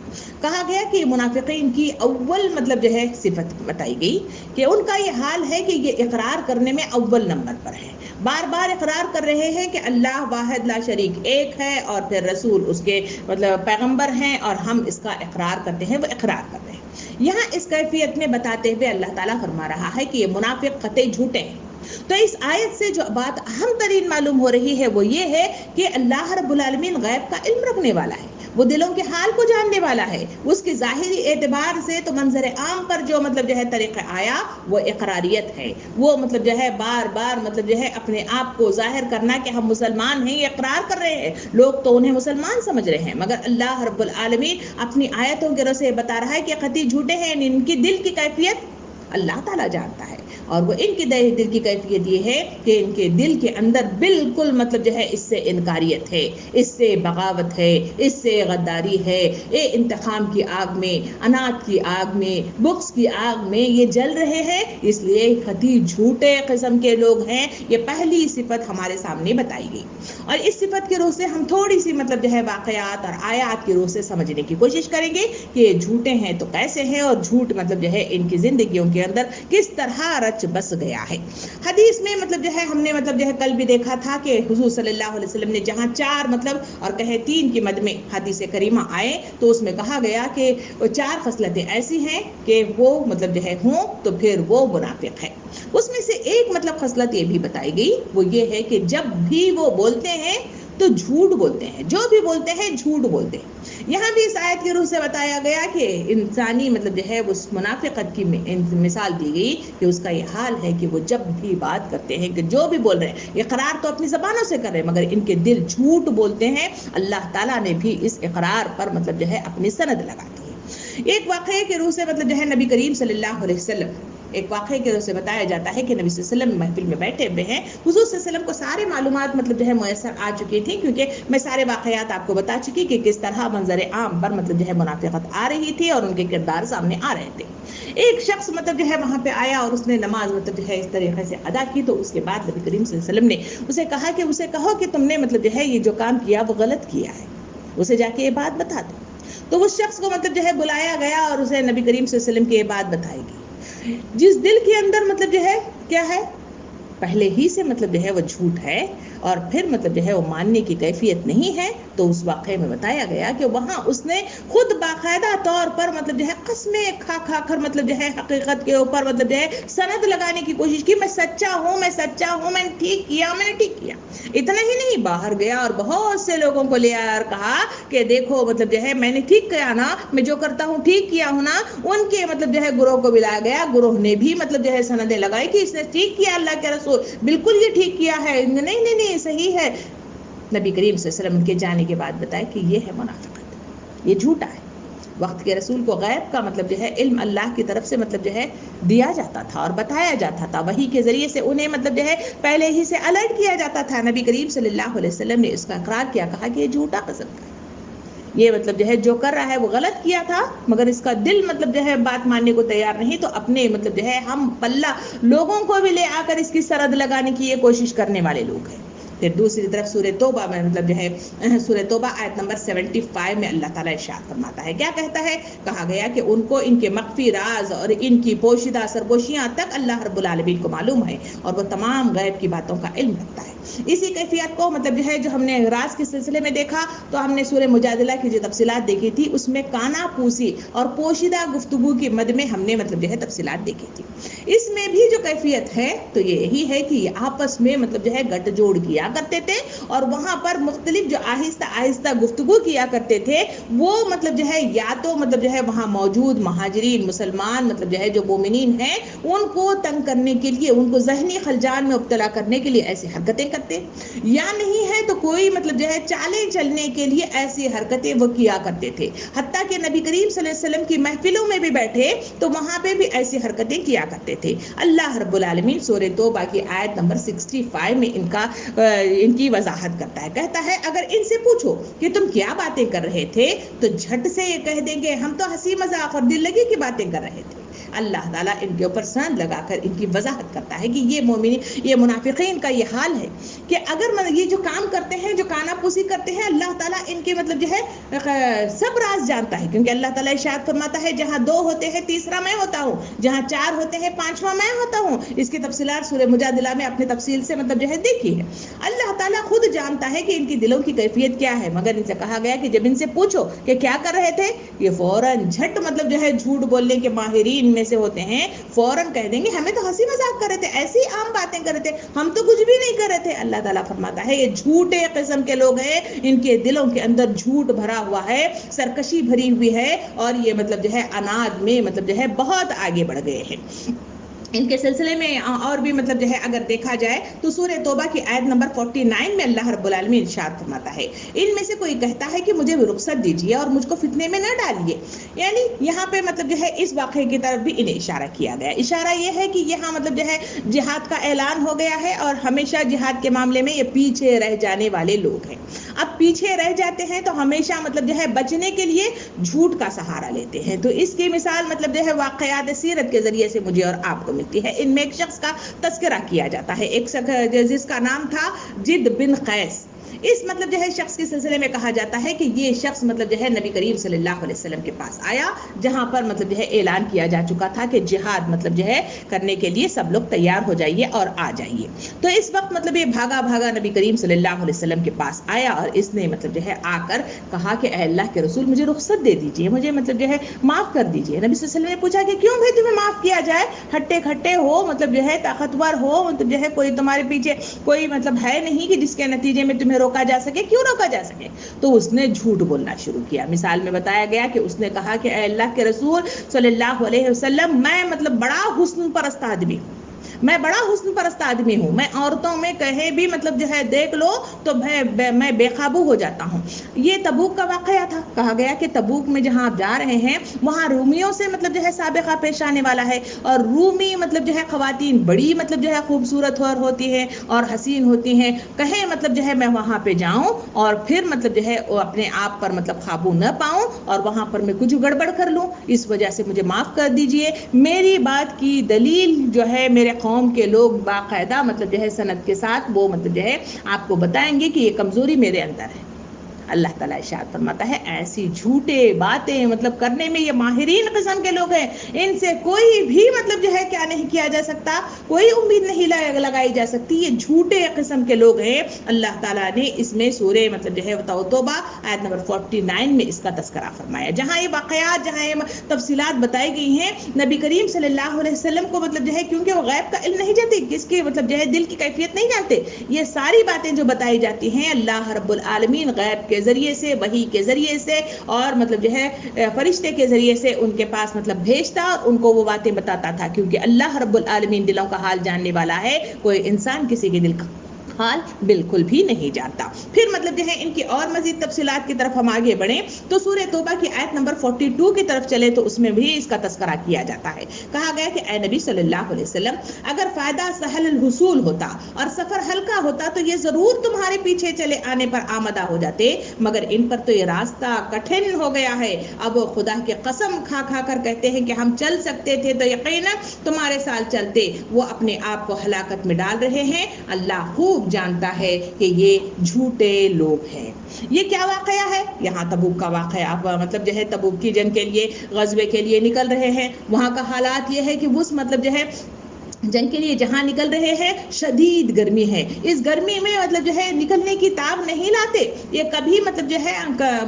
کہا گیا کہ منافقین کی اول مطلب جو ہے صفت بتائی گئی کہ ان کا یہ حال ہے کہ یہ اقرار کرنے میں اول نمبر پر ہے. بار بار اقرار کر رہے ہیں کہ اللہ واحد لا شریک ایک ہے اور پھر رسول اس کے مطلب پیغمبر ہیں اور ہم اس کا اقرار کرتے ہیں, وہ اقرار کرتے ہیں. یہاں اس کیفیت میں بتاتے ہوئے اللہ تعالیٰ فرما رہا ہے کہ یہ منافق قطعی جھوٹے ہیں. تو اس آیت سے جو بات اہم ترین معلوم ہو رہی ہے وہ یہ ہے کہ اللہ رب العالمین غیب کا علم رکھنے والا ہے, وہ دلوں کے حال کو جاننے والا ہے. اس کے ظاہری اعتبار سے تو منظر عام پر جو مطلب جو ہے طریقہ آیا وہ اقراریت ہے, وہ مطلب جو ہے بار بار مطلب جو ہے اپنے آپ کو ظاہر کرنا کہ ہم مسلمان ہیں, یہ اقرار کر رہے ہیں. لوگ تو انہیں مسلمان سمجھ رہے ہیں, مگر اللہ رب العالمین اپنی آیتوں کے رس سے بتا رہا ہے کہ قطعی جھوٹے ہیں. ان کی دل کی کیفیت اللہ تعالیٰ جانتا ہے. اور وہ ان کی دل کی کیفیت یہ ہے کہ ان کے دل کے اندر بالکل مطلب جو ہے اس سے انکاریت ہے، اس سے بغاوت ہے، اس سے غداری ہے، انتقام کی آگ میں، انات کی آگ میں، بغض کی آگ میں یہ جل رہے ہیں، اس لیے خطی جھوٹے قسم کے لوگ ہیں۔ یہ پہلی صفت ہمارے سامنے بتائی گئی، اور اس صفت کے روح سے ہم تھوڑی سی مطلب جو ہے واقعات اور آیات کی روح سے سمجھنے کی کوشش کریں گے کہ یہ جھوٹے ہیں تو کیسے ہیں، اور جھوٹ مطلب جو ہے ان کی زندگیوں کے اندر کس طرح رچ بس گیا ہے۔ حدیث میں مطلب جو ہے ہم نے مطلب جو ہے کل بھی دیکھا تھا کہ حضور صلی اللہ علیہ وسلم نے جہاں 4 مطلب اور کہے 3 کی مد میں حدیث کریمہ آئے تو اس میں کہا گیا کہ وہ 4 خصلتیں ایسی ہیں کہ وہ مطلب جو ہے ہوں تو پھر وہ منافق ہے۔ اس میں سے ایک مطلب خصلت یہ بھی بتائی گئی، وہ یہ ہے کہ جب بھی وہ بولتے ہیں تو جھوٹ بولتے ہیں، جو بھی بولتے ہیں جھوٹ بولتے ہیں۔ یہاں بھی اس آیت کے روح سے بتایا گیا کہ انسانی مطلب جو ہے اس منافقت کی مثال دی گئی کہ اس کا یہ حال ہے کہ وہ جب بھی بات کرتے ہیں کہ جو بھی بول رہے ہیں، اقرار تو اپنی زبانوں سے کر رہے ہیں مگر ان کے دل جھوٹ بولتے ہیں، اللہ تعالیٰ نے بھی اس اقرار پر مطلب جو ہے اپنی سند لگا دی ہے۔ ایک واقعے کے روح سے مطلب جو ہے نبی کریم صلی اللہ علیہ وسلم، ایک واقعے کے روح سے بتایا جاتا ہے کہ نبی صلی اللہ علیہ وسلم محفل میں بیٹھے ہوئے ہیں، حضور صلی اللہ علیہ وسلم کو سارے معلومات مطلب جو ہے میسر آ چکی تھی، کیونکہ میں سارے واقعات آپ کو بتا چکی کہ کس طرح منظر عام پر مطلب جو ہے منافقت آ رہی تھی اور ان کے کردار سامنے آ رہے تھے۔ ایک شخص مطلب جو ہے وہاں پہ آیا اور اس نے نماز مطلب جو ہے اس طریقے سے ادا کی، تو اس کے بعد نبی کریم صلی اللہ علیہ وسلم نے اسے کہا کہ اسے کہو کہ تم نے مطلب جو ہے یہ جو کام کیا وہ غلط کیا ہے، اسے جا کے یہ بات بتا دو۔ تو اس شخص کو مطلب جو ہے بلایا گیا اور اسے نبی کریم صلی اللہ علیہ وسلم کی یہ بات بتائی گئی، جس دل کے اندر مطلب جو ہے کیا ہے، پہلے ہی سے مطلب جو ہے وہ جھوٹ ہے اور پھر مطلب جو ہے وہ ماننے کی کیفیت نہیں ہے، تو اس واقعے میں بتایا گیا کہ وہاں اس نے خود باقاعدہ طور پر مطلب جو ہے قسمیں کھا کھا کر مطلب جو ہے حقیقت کے اوپر مطلب جو ہے سند لگانے کی کوشش کی، میں سچا ہوں، میں سچا ہوں، میں نے ٹھیک کیا، میں نے ٹھیک کیا۔ اتنا ہی نہیں، باہر گیا اور بہت سے لوگوں کو لے آیا اور کہا کہ دیکھو مطلب جو ہے میں نے ٹھیک کیا نا، میں جو کرتا ہوں ٹھیک کیا ہوں نا۔ ان کے مطلب جو ہے گروہ کو بلایا گیا، گروہ نے بھی مطلب جو ہے سندیں لگائی کہ اس نے ٹھیک کیا، اللہ کے رسول بالکل یہ ٹھیک کیا ہے، نہیں صحیح ہے۔ نبی کریم صلی اللہ علیہ وسلم کے جانے کے بعد بتایا کہ یہ ہے منافقت، یہ جھوٹا ہے۔ وقت کے رسول کو غیب کا مطلب جو ہے علم اللہ کی طرف سے مطلب جو ہے دیا جاتا تھا اور بتایا جاتا تھا، وحی کے ذریعے سے انہیں مطلب جو ہے پہلے ہی سے الرٹ کیا جاتا تھا۔ نبی کریم صلی اللہ علیہ وسلم نے اس کا اقرار کیا، کہا کہ یہ جھوٹا قسم کا ہے، یہ مطلب جو ہے جو کر رہا ہے وہ غلط کیا تھا، مگر اس کا دل مطلب جو ہے بات ماننے کو تیار نہیں، تو اپنے مطلب جو ہے ہم پلہ لوگوں کو بھی لے آ کر اس کی سرحد لگانے کی یہ کوشش کرنے والے لوگ ہیں۔ پھر دوسری طرف سورہ توبہ میں مطلب جو ہے سورہ توبہ آیت نمبر 75 میں اللہ تعالیٰ ارشاد فرماتا ہے، کیا کہتا ہے؟ کہا گیا کہ ان کو ان کے مخفی راز اور ان کی پوشیدہ سرگوشیاں تک اللہ رب العالمین کو معلوم ہے اور وہ تمام غیب کی باتوں کا علم رکھتا ہے۔ اسی کیفیت کو مطلب جو ہے جو ہم نے راز کے سلسلے میں دیکھا تو ہم نے سورہ مجادلہ کی جو تفصیلات دیکھی تھی اس میں کانا پوسی اور پوشیدہ گفتگو کی مد میں ہم نے مطلب جو ہے تفصیلات دیکھی تھی۔ اس میں بھی جو کیفیت ہے تو یہی ہے کہ یہ آپس میں مطلب جو ہے گٹ جوڑ کیا کرتے تھے اور وہاں پر مختلف جو آہستہ آہستہ گفتگو کیا کرتے تھے، وہ مطلب جو ہے یا تو مطلب جو ہے وہاں موجود مہاجرین مسلمان مطلب جو ہے جو مومنین ہیں ان کو تنگ کرنے کے لیے، ان کو ذہنی خلجان میں مبتلا کرنے کے لیے ایسی حرکتیں کرتے، یا نہیں ہے تو کوئی مطلب جو ہے چالیں چلنے کے لیے ایسی حرکتیں وہ کیا کرتے تھے۔ حتیٰ کہ نبی کریم صلی اللہ علیہ وسلم کی محفلوں میں بھی بیٹھے تو وہاں پہ بھی ایسی حرکتیں کیا کرتے تھے۔ اللہ رب العالمین سورہ توبہ کی آیت نمبر 65 میں ان کی وضاحت کرتا ہے، کہتا ہے اگر ان سے پوچھو کہ تم کیا باتیں کر رہے تھے تو جھٹ سے یہ کہہ دیں گے ہم تو ہنسی مذاق اور دل لگی کی باتیں کر رہے تھے۔ اللہ تعالیٰ ان کے اوپر سند لگا کر ان کی وضاحت کرتا ہے کہ یہ مومنین، یہ منافقین کا یہ حال ہے کہ اگر یہ جو کام کرتے ہیں، جو کانا پوسی کرتے ہیں، اللہ تعالیٰ ان کے مطلب جو ہے سب راز جانتا ہے، کیونکہ اللہ تعالیٰ ارشاد فرماتا ہے جہاں 2 ہوتے ہیں تیسرا میں ہوتا ہوں، جہاں 4 ہوتے ہیں 5واں میں ہوتا ہوں۔ اس کی تفصیلات سورہ مجادلہ میں اپنی تفصیل سے مطلب جو ہے دیکھی ہے۔ اللہ تعالیٰ خود جانتا ہے کہ ان کی دلوں کی کیفیت کیا ہے، مگر ان سے کہا گیا کہ جب ان سے پوچھو کہ کیا کر رہے تھے، یہ فوراً جھٹ مطلب جو ہے جھوٹ بولنے کے ماہرین میں سے ہوتے ہیں، فوراً کہہ دیں گے ہمیں تو ہنسی مذاق کر رہے تھے، ایسی عام باتیں کر رہے تھے، ہم تو کچھ بھی نہیں کر رہے تھے۔ اللہ تعالیٰ فرماتا ہے یہ جھوٹے قسم کے لوگ ہیں، ان کے دلوں کے اندر جھوٹ بھرا ہوا ہے، سرکشی بھری ہوئی ہے اور یہ مطلب جو ہے اناد میں مطلب جو ہے بہت آگے بڑھ گئے ہیں۔ ان کے سلسلے میں اور بھی مطلب جو ہے اگر دیکھا جائے تو سورہ توبہ کی آیت نمبر 49 میں اللہ رب العالمین ارشاد فرماتا ہے ان میں سے کوئی کہتا ہے کہ مجھے رخصت دیجیے اور مجھ کو فتنے میں نہ ڈالیے. یعنی یہاں پہ مطلب جو ہے اس واقعے کی طرف بھی انہیں اشارہ کیا گیا. اشارہ یہ ہے کہ یہاں مطلب جو ہے جہاد کا اعلان ہو گیا ہے اور ہمیشہ جہاد کے معاملے میں یہ پیچھے رہ جانے والے لوگ ہیں. اب پیچھے رہ جاتے ہیں تو ہمیشہ مطلب جو ہے بچنے کے لیے جھوٹ کا سہارا لیتے ہیں. تو اس کی مثال مطلب جو ہے واقعات سیرت کے ذریعے سے مجھے اور آپ کو ملتی ہے. ان میں ایک شخص کا تذکرہ کیا جاتا ہے, ایک شخص جس کا نام تھا جد بن قیس. اس مطلب جو ہے شخص کے سلسلے میں کہا جاتا ہے کہ یہ شخص مطلب جو ہے نبی کریم صلی اللہ علیہ وسلم کے پاس آیا جہاں پر مطلب جو ہے اعلان کیا جا چکا تھا کہ جہاد مطلب جو ہے کرنے کے لیے سب لوگ تیار ہو جائیے اور آ جائیے. تو اس وقت مطلب یہ بھاگا بھاگا نبی کریم صلی اللہ علیہ وسلم کے پاس آیا اور اس نے مطلب جو ہے آ کر کہا کہ اے اللہ کے رسول مجھے رخصت دے دیجیے, مجھے مطلب جو ہے معاف کر دیجیے. نبی صلی اللہ علیہ وسلم نے پوچھا کہ کیوں بھائی تمہیں معاف کیا جائے, ہٹے کھٹے ہو مطلب جو ہے طاقتور ہو, مطلب جو ہے کوئی تمہارے پیچھے کوئی مطلب ہے نہیں کہ جس کے نتیجے میں تمہیں روکا جا سکے, کیوں روکا جا سکے. تو اس نے جھوٹ بولنا شروع کیا. مثال میں بتایا گیا کہ اس نے کہا کہ اے اللہ کے رسول صلی اللہ علیہ وسلم میں مطلب بڑا حسن پرست آدمی ہوں, میں بڑا حسن پرست آدمی ہوں, میں عورتوں میں کہیں بھی مطلب جو ہے دیکھ لو تو میں بے قابو ہو جاتا ہوں. یہ تبوک کا واقعہ تھا. کہا گیا کہ تبوک میں جہاں آپ جا رہے ہیں وہاں رومیوں سے مطلب جو ہے سابقہ پیش آنے والا ہے, اور رومی مطلب جو ہے خواتین بڑی مطلب جو ہے خوبصورت ہوتی ہیں اور حسین ہوتی ہیں. کہیں مطلب جو ہے میں وہاں پہ جاؤں اور پھر مطلب جو ہے اپنے آپ پر مطلب قابو نہ پاؤں اور وہاں پر میں کچھ گڑبڑ کر لوں, اس وجہ سے مجھے معاف کر دیجئے. میری بات کی دلیل جو ہے میرے قوم کے لوگ باقاعدہ مطلب جو ہے سند کے ساتھ وہ مطلب جو ہے آپ کو بتائیں گے کہ یہ کمزوری میرے اندر ہے. اللہ تعالیٰ ارشاد فرماتا ہے ایسی جھوٹے باتیں مطلب کرنے میں یہ ماہرین قسم کے لوگ ہیں, ان سے کوئی بھی مطلب جو ہے کیا نہیں کیا جا سکتا, کوئی امید نہیں لگائی جا سکتی. یہ جھوٹے قسم کے لوگ ہیں. اللہ تعالیٰ نے اس میں سورہ مطلب جو ہے توبہ آیت نمبر 49 میں اس کا تذکرہ فرمایا, جہاں یہ واقعات جہاں یہ تفصیلات بتائی گئی ہیں. نبی کریم صلی اللہ علیہ وسلم کو مطلب جو ہے کیونکہ وہ غیب کا علم نہیں جانتے, کس کے مطلب جو ہے دل کی کیفیت نہیں جانتے, یہ ساری باتیں جو بتائی جاتی ہیں اللہ رب العالمین غیب کے ذریعے سے, وحی کے ذریعے سے اور مطلب جو ہے فرشتے کے ذریعے سے ان کے پاس مطلب بھیجتا اور ان کو وہ باتیں بتاتا تھا, کیونکہ اللہ رب العالمین دلوں کا حال جاننے والا ہے. کوئی انسان کسی کے دل کا حال بالکل بھی نہیں جانتا. پھر مطلب جو ہے ان کی اور مزید تفصیلات کی طرف ہم آگے بڑھیں تو سورہ توبہ کی آیت نمبر 42 کی طرف چلے تو اس میں بھی اس کا تذکرہ کیا جاتا ہے. کہا گیا کہ اے نبی صلی اللہ علیہ وسلم اگر فائدہ سہل الحصول ہوتا اور سفر ہلکا ہوتا تو یہ ضرور تمہارے پیچھے چلے آنے پر آمدہ ہو جاتے, مگر ان پر تو یہ راستہ کٹھن ہو گیا ہے. اب خدا کی قسم کھا کھا کر کہتے ہیں کہ ہم چل سکتے تھے تو یقیناً تمہارے ساتھ چلتے. وہ اپنے آپ کو ہلاکت میں ڈال رہے ہیں. اللہ خوب جانتا ہے کہ یہ جھوٹے لوگ ہیں. یہ کیا واقعہ ہے؟ یہاں تبوک کا واقعہ, مطلب جو ہے تبوک کی جنگ کے لیے غزوے کے لیے نکل رہے ہیں. وہاں کا حالات یہ ہے کہ اس مطلب جو ہے جنگ کے لیے جہاں نکل رہے ہیں شدید گرمی ہے. اس گرمی میں مطلب جو ہے نکلنے کی تاب نہیں لاتے. یہ کبھی مطلب جو ہے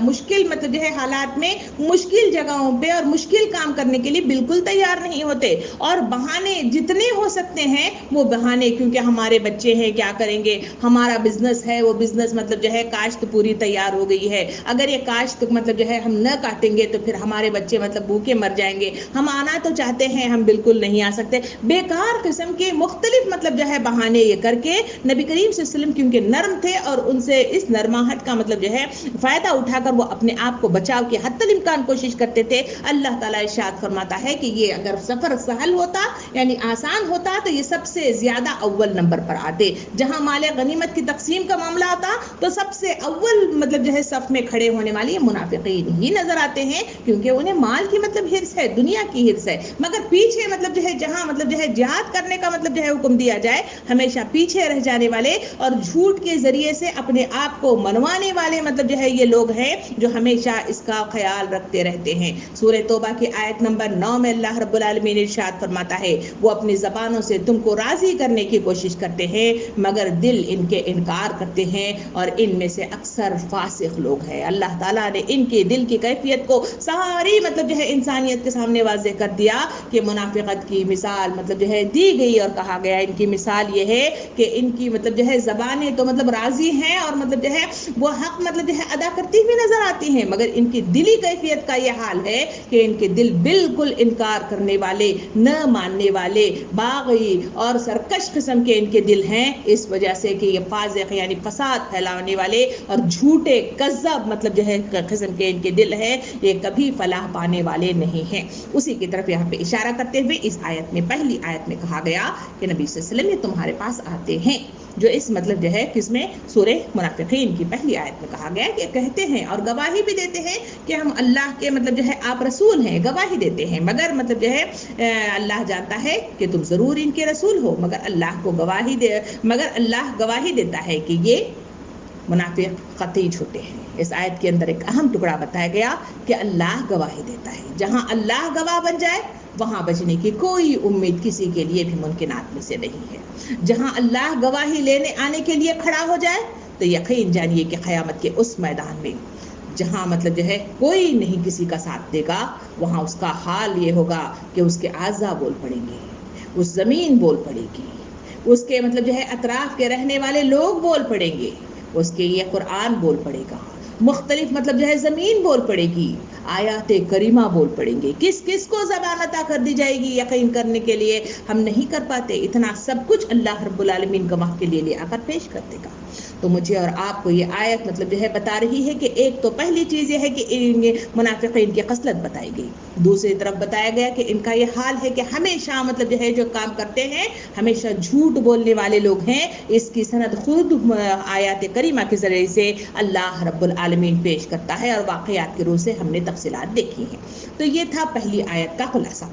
مشکل مطلب جو ہے حالات میں مشکل جگہوں پہ اور مشکل کام کرنے کے لیے بالکل تیار نہیں ہوتے, اور بہانے جتنے ہو سکتے ہیں وہ بہانے, کیونکہ ہمارے بچے ہیں کیا کریں گے, ہمارا بزنس ہے وہ بزنس مطلب جو ہے کاشت پوری تیار ہو گئی ہے, اگر یہ کاشت مطلب جو ہے ہم نہ کاٹیں گے تو پھر ہمارے بچے مطلب بھوکے مر جائیں گے, ہم آنا تو چاہتے ہیں ہم بالکل نہیں آ سکتے. بیکار قسم کے مختلف مطلب جو ہے بہانے یہ کر کے نبی کریم صلی اللہ علیہ وسلم کیونکہ نرم تھے اور ان سے اس نرماہٹ کا مطلب جو ہے فائدہ اٹھا کر وہ اپنے آپ کو بچاؤ کی حتی الامکان کوشش کرتے تھے. اللہ تعالیٰ ارشاد فرماتا ہے کہ یہ اگر سفر سہل ہوتا یعنی آسان ہوتا تو یہ سب سے زیادہ اول نمبر پر آتے. جہاں مال غنیمت کی تقسیم کا معاملہ آتا تو سب سے اول مطلب جو ہے صف میں کھڑے ہونے والے یہ منافقین ہی نظر آتے ہیں, کیونکہ انہیں مال کی مطلب حرص ہے, دنیا کی حرص ہے. مگر پیچھے مطلب جو ہے جہاں مطلب جو ہے جہاد کرنے کا مطلب جو ہے حکم دیا جائے ہمیشہ پیچھے رہ جانے والے اور جھوٹ کے ذریعے سے اپنے آپ کو منوانے والے مطلب جو ہے یہ لوگ ہیں جو ہمیشہ اس کا خیال رکھتے رہتے ہیں. سورہ توبہ کی آیت نمبر 9 میں اللہ رب العالمین ارشاد فرماتا ہے وہ اپنی زبانوں سے تم کو راضی کرنے کی کوشش کرتے ہیں مگر دل ان کے انکار کرتے ہیں اور ان میں سے اکثر فاسق لوگ ہیں. اللہ تعالیٰ نے ان کے دل کی کیفیت کو ساری مطلب جو ہے انسانیت کے سامنے واضح کر دیا کہ منافقت کی مثال مطلب جو ہے دی لی گئی اور کہا گیا ان کی مثال یہ ہے کہ ان کی مطلب جو ہے زبانیں تو مطلب راضی ہیں اور مطلب جو ہے وہ حق مطلب جو ہے ادا کرتی ہوئی نظر آتی ہیں، مگر ان کی دلی کیفیت کا یہ حال ہے کہ ان کے دل بالکل انکار کرنے والے، نہ ماننے والے، باغی اور سرکش قسم کے ان کے دل ہیں، اس وجہ سے کہ یہ فاسق یعنی فساد پھیلانے والے اور جھوٹے کذاب مطلب جو ہے قسم کے ان کے دل ہے، یہ کبھی فلاح پانے والے نہیں ہیں۔ اسی کی طرف یہاں پہ اشارہ کرتے ہوئے اس آیت میں، پہلی آیت میں کہا گیا کہ نبی صلی اللہ علیہ وسلم یہ تمہارے پاس آتے ہیں، جو اس مطلب جو ہے کس میں سورہ منافقین کی پہلی آیت میں کہا گیا کہ کہتے ہیں اور گواہی بھی دیتے ہیں کہ ہم اللہ کے مطلب جو ہے آپ رسول ہیں، گواہی دیتے ہیں، مگر مطلب جو ہے اللہ جانتا ہے کہ تم ضرور ان کے رسول ہو، مگر اللہ گواہی دیتا ہے کہ یہ منافق قطعی جھوٹے ہیں۔ اس آیت کے اندر ایک اہم ٹکڑا بتایا گیا کہ اللہ گواہی دیتا ہے، جہاں اللہ گواہ بن جائے وہاں بچنے کی کوئی امید کسی کے لیے بھی ممکنات میں سے نہیں ہے۔ جہاں اللہ گواہی لینے آنے کے لیے کھڑا ہو جائے تو یقین جانیے کہ قیامت کے اس میدان میں جہاں مطلب جو ہے کوئی نہیں کسی کا ساتھ دے گا، وہاں اس کا حال یہ ہوگا کہ اس کے اعضا بول پڑیں گے، اس زمین بول پڑے گی، اس کے مطلب جو ہے اطراف کے رہنے والے لوگ بول پڑیں گے، اس کے یہ قرآن بول پڑے گا، مختلف مطلب جو ہے زمین بول پڑے گی، آیات کریمہ بول پڑیں گے، کس کس کو زبان عطا کر دی جائے گی یقین کرنے کے لیے، ہم نہیں کر پاتے، اتنا سب کچھ اللہ رب العالمین گواہ کے لیے لے آ کر پیش کر دے گا۔ تو مجھے اور آپ کو یہ آیت مطلب جو ہے بتا رہی ہے کہ ایک تو پہلی چیز یہ ہے کہ منافقین کی خصلت بتائی گئی، دوسری طرف بتایا گیا کہ ان کا یہ حال ہے کہ ہمیشہ مطلب جو ہے جو کام کرتے ہیں ہمیشہ جھوٹ بولنے والے لوگ ہیں۔ اس کی سند خود آیات کریمہ کے ذریعے سے اللہ رب العالمین پیش کرتا ہے اور واقعات کے روح سے ہم نے تفصیلات دیکھی ہیں۔ تو یہ تھا پہلی آیت کا خلاصہ۔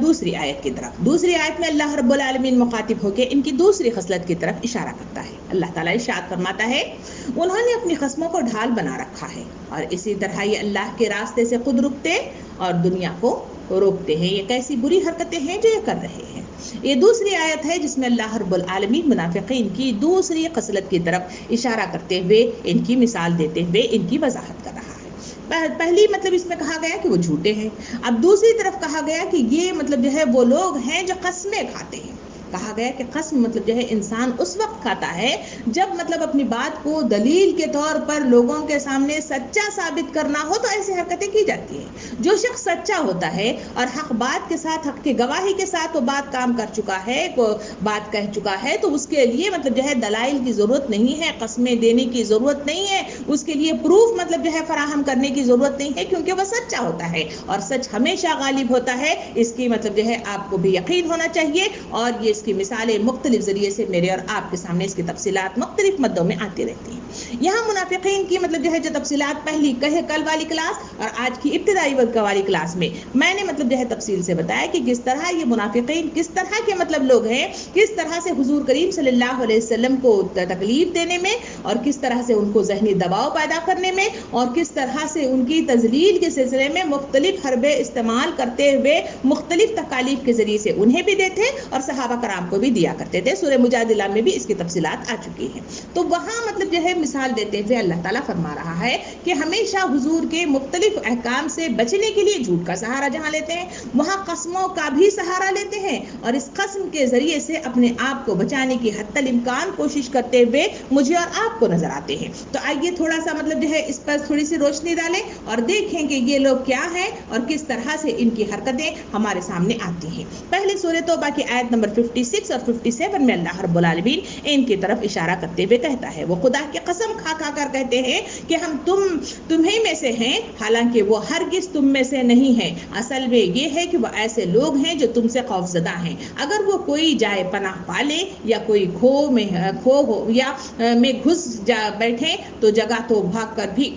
دوسری آیت کی طرف، دوسری آیت میں اللہ رب العالمین مخاطب ہو کے ان کی دوسری خصلت کی طرف اشارہ کرتا ہے۔ اللہ تعالیٰ ارشاد فرماتا ہے انہوں نے اپنی قسموں کو ڈھال بنا رکھا ہے اور اسی طرح یہ اللہ کے راستے سے خود رکتے اور دنیا کو روکتے ہیں۔ یہ کیسی بری حرکتیں ہیں جو یہ کر رہے ہیں۔ یہ دوسری آیت ہے جس میں اللہ رب العالمین منافقین کی دوسری خصلت کی طرف اشارہ کرتے ہوئے ان کی مثال دیتے ہوئے ان کی وضاحت کر رہا ہے۔ پہلی مطلب اس میں کہا گیا کہ وہ جھوٹے ہیں، اب دوسری طرف کہا گیا کہ یہ مطلب جو ہے وہ لوگ ہیں جو قسمیں کھاتے ہیں۔ کہا گیا کہ قسم مطلب جو ہے انسان اس وقت کھاتا ہے جب مطلب اپنی بات کو دلیل کے طور پر لوگوں کے سامنے سچا ثابت کرنا ہو تو ایسی حرکتیں کی جاتی ہیں۔ جو شخص سچا ہوتا ہے اور حق بات کے ساتھ، حق کی گواہی کے ساتھ وہ بات کام کر چکا ہے، بات کہہ چکا ہے، تو اس کے لیے مطلب جو ہے دلائل کی ضرورت نہیں ہے، قسمیں دینے کی ضرورت نہیں ہے، اس کے لیے پروف مطلب جو ہے فراہم کرنے کی ضرورت نہیں ہے، کیونکہ وہ سچا ہوتا ہے اور سچ ہمیشہ غالب ہوتا ہے۔ اس کی مطلب جو ہے آپ کو بھی یقین ہونا چاہیے، اور یہ اس کی مثالیں مختلف ذریعے سے میرے اور آپ کے سامنے اس کی تفصیلات مختلف مدوں میں آتی رہتی ہیں۔ یہاں منافقین کی مطلب جو ہے جو تفصیلات پہلی کل والی کلاس اور آج کی ابتدائی والی کلاس میں نے مطلب جو ہے تفصیل سے بتایا کہ کس طرح یہ منافقین کس طرح کے مطلب لوگ ہیں، کس طرح سے حضور کریم صلی اللہ علیہ وسلم کو تکلیف دینے میں اور کس طرح سے ان کو ذہنی دباؤ پیدا کرنے میں اور کس طرح سے ان کی تذلیل کے سلسلے میں مختلف حربے استعمال کرتے ہوئے مختلف تکالیف کے ذریعے سے انہیں بھی دیتے اور صحابہ کرام کو بھی دیا کرتے تھے۔ سورہ مجادلہ میں بھی اس کی تفصیلات آ چکی ہیں۔ تو وہاں مطلب جو ہے مثال دیتے ہوئے اللہ تعالیٰ فرما رہا ہے کہ ہمیشہ حضور کے مختلف احکام سے بچنے کے لیے جھوٹ کا سہارا جہاں لیتے ہیں وہاں قسموں کا بھی سہارا لیتے ہیں، اور اس قسم کے ذریعے سے اپنے آپ کو بچانے کی حتی الامکان کوشش کرتے ہوئے مجھے اور آپ کو نظر آتے ہیں۔ تو آئیے تھوڑا سا مطلب جو ہے اس پر تھوڑی سی روشنی ڈالیں اور دیکھیں کہ یہ لوگ کیا ہیں اور کس طرح سے ان کی حرکتیں ہمارے سامنے آتی ہیں۔ پہلے سورہ توبہ کی آیت نمبر 56 اور 57 میں اللہ رب العالمین ان کی طرف اشارہ کرتے ہوئے کہتا ہے، وہ خدا کی قسم کھا کھا کر کہتے ہیں کہ ہم تمہیں میں سے ہیں، حالانکہ وہ ہرگز تم میں سے نہیں ہیں، اصل میں یہ ہے کہ وہ ایسے لوگ ہیں جو تم سے خوفزدہ ہیں۔ اگر وہ کوئی جائے پناہ پالے یا کوئی کھو ہو یا میں گھس جا بیٹھے تو جگہ تو بھاگ کر بھی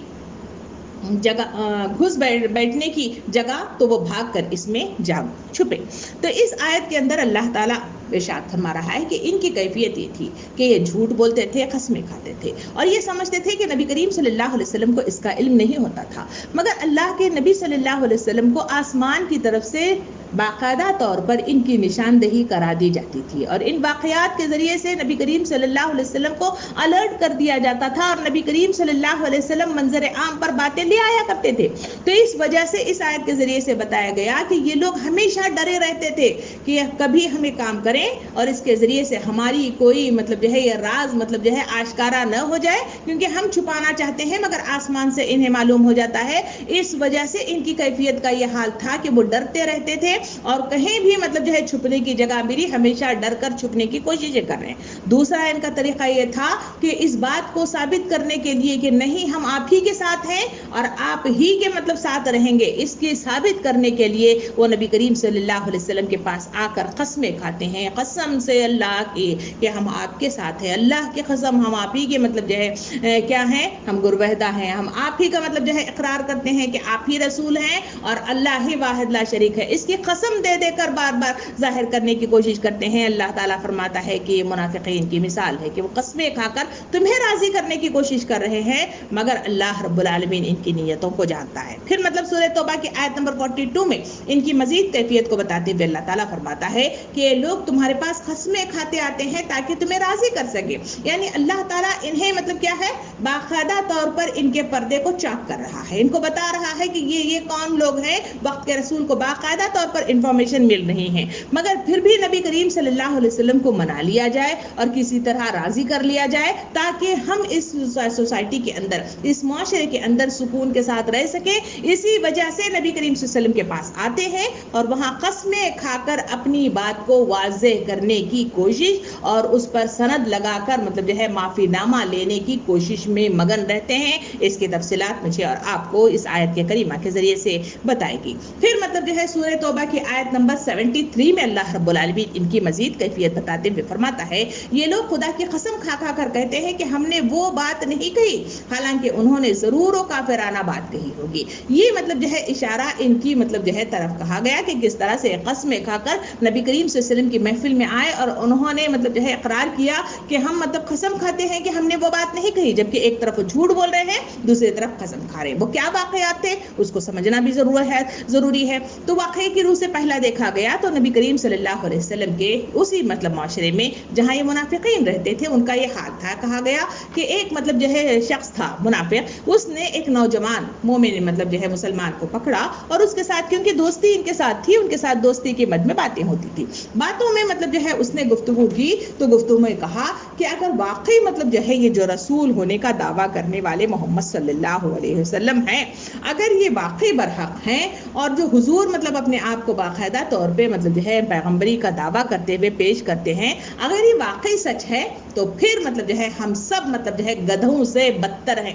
گھس بیٹھنے کی جگہ تو وہ بھاگ کر اس میں جا چھپے۔ تو اس آیت کے اندر اللہ تعالیٰ ارشاد فرما رہا ہے کہ ان کی کیفیت یہ تھی کہ یہ جھوٹ بولتے تھے، قسمیں کھاتے تھے، اور یہ سمجھتے تھے کہ نبی کریم صلی اللہ علیہ وسلم کو اس کا علم نہیں ہوتا تھا، مگر اللہ کے نبی صلی اللہ علیہ وسلم کو آسمان کی طرف سے باقاعدہ طور پر ان کی نشاندہی کرا دی جاتی تھی، اور ان واقعات کے ذریعے سے نبی کریم صلی اللہ علیہ وسلم کو الرٹ کر دیا جاتا تھا، اور نبی کریم صلی اللہ علیہ وسلم منظر عام پر باتیں لے آیا کرتے تھے۔ تو اس وجہ سے اس آیت کے ذریعے سے بتایا گیا کہ یہ لوگ ہمیشہ ڈرے رہتے تھے کہ کبھی ہمیں کام کریں اور اس کے ذریعے سے ہماری کوئی مطلب جو ہے یہ راز مطلب جو ہے آشکارا نہ ہو جائے، کیونکہ ہم چھپانا چاہتے ہیں مگر آسمان سے انہیں معلوم ہو جاتا ہے۔ اس وجہ سے ان کی کیفیت کا یہ حال تھا کہ وہ ڈرتے رہتے تھے، اور کہیں بھی مطلب جو ہے چھپنے کی جگہ ملی ہمیشہ ڈر کر چھپنے کی کوششیں کر رہے ہیں۔ دوسرا ان کا طریقہ یہ تھا کہ اس بات کو ثابت کرنے کے لیے کہ نہیں ہم آپ ہی کے ساتھ ہیں اور آپ ہی کے مطلب ساتھ رہیں گے، اس کی ثابت کرنے کے لیے وہ نبی کریم صلی اللہ علیہ وسلم کے پاس آ کر قسمیں کھاتے ہیں، قسم سے اللہ کی کہ ہم آپ کے ساتھ ہیں، اللہ کی قسم ہم آپ ہی کے مطلب جو ہے کیا ہیں، ہم گروہدہ ہیں، ہم آپ ہی کا مطلب جو ہے اقرار کرتے ہیں کہ آپ ہی رسول ہیں اور اللہ ہی واحد لا شریک ہے۔ اس کی قسم دے دے کر بار بار ظاہر کرنے کی کوشش کرتے ہیں۔ اللہ تعالیٰ فرماتا ہے کہ یہ منافقین کی مثال ہے کہ وہ قسمیں کھا کر تمہیں راضی کرنے کی کوشش کر رہے ہیں، مگر اللہ رب العالمین ان کی نیتوں کو جانتا ہے۔ پھر مطلب سورہ توبہ کی آیت نمبر 42 میں ان کی مزید کیفیت کو بتاتے ہوئے اللہ تعالیٰ فرماتا ہے کہ یہ لوگ تمہارے پاس قسمیں کھاتے آتے ہیں تاکہ تمہیں راضی کر سکے، یعنی اللہ تعالیٰ انہیں مطلب کیا ہے باقاعدہ طور پر ان کے پردے کو چاک کر رہا ہے، ان کو بتا رہا ہے کہ یہ کون لوگ ہیں، وقت کے رسول کو باقاعدہ طور پر انفارمیشن مل رہی ہے، مگر پھر بھی نبی کریم صلی اللہ علیہ وسلم کو منا لیا جائے اور کسی طرح راضی کر لیا جائے تاکہ ہم اس سوسائٹی کے اندر، اس معاشرے کے اندر سکون کے ساتھ رہ سکیں۔ اسی وجہ سے نبی کریم صلی اللہ علیہ وسلم کے پاس آتے ہیں اور وہاں قسمیں کھا کر اپنی بات کو واضح کرنے کی کوشش اور اس پر سند لگا کر مطلب جو ہے معافی نامہ لینے کی کوشش میں مگن رہتے ہیں۔ اس کی تفصیلات مجھے اور آپ کو اس آیت کے کریمہ کے ذریعے سے بتائے گی۔ پھر مطلب جو ہے سورہ توبہ کی آیت نمبر 73 میں اللہ رب العالمین ان کی مزید کیفیت بتاتے ہوئے فرماتا ہے یہ لوگ خدا کی قسم کھا کھا کر کہتے ہیں کہ ہم نے وہ بات نہیں کہی، حالانکہ انہوں نے ضرور و کافرانہ بات کہی ہوگی۔ یہ مطلب جو ہے اشارہ ان کی مطلب جو ہے طرف کہا گیا کہ کس طرح سے قسمیں کھا کر نبی کریم صلی اللہ علیہ وسلم کی محفل میں آئے اور انہوں نے مطلب جو ہے اقرار کیا کہ ہم مطلب قسم کھاتے ہیں کہ ہم نے وہ بات نہیں کہی، جبکہ ایک طرف وہ جھوٹ بول رہے ہیں، دوسری طرف قسم کھا رہے ہیں۔ وہ کیا واقعات تھے اس کو سمجھنا بھی ضروری ہے۔ تو واقعے کی روح سے پہلا دیکھا گیا تو نبی کریم صلی اللہ علیہ وسلم کے اسی مطلب معاشرے میں جہاں یہ منافقین رہتے تھے ان کا یہ حال تھا۔ کہا گیا کہ ایک مطلب جو ہے شخص تھا منافق، اس نے ایک نوجوان مومن مطلب جو ہے مسلمان کو پکڑا اور اس کے ساتھ کیونکہ دوستی ان کے ساتھ تھی، ان کے ساتھ دوستی کے مد میں باتیں ہوتی تھی، باتوں میں مطلب جو ہے اس نے گفتگو کی تو گفتگو میں کہا کہ اگر واقعی مطلب جو ہے یہ جو رسول ہونے کا دعویٰ کرنے والے محمد صلی اللہ علیہ وسلم ہیں، اگر یہ واقعی برحق ہیں اور جو حضور مطلب اپنے آپ کو باقاعدہ طور پہ مطلب جو ہے پیغمبری کا دعویٰ کرتے ہوئے پیش کرتے ہیں، اگر یہ واقعی سچ ہے تو پھر مطلب جو ہے ہم سب مطلب جو ہے گدھوں سے بدتر ہیں،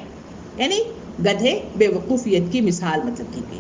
یعنی گدھے بے وقوفیت کی مثال مطلب کی گئی۔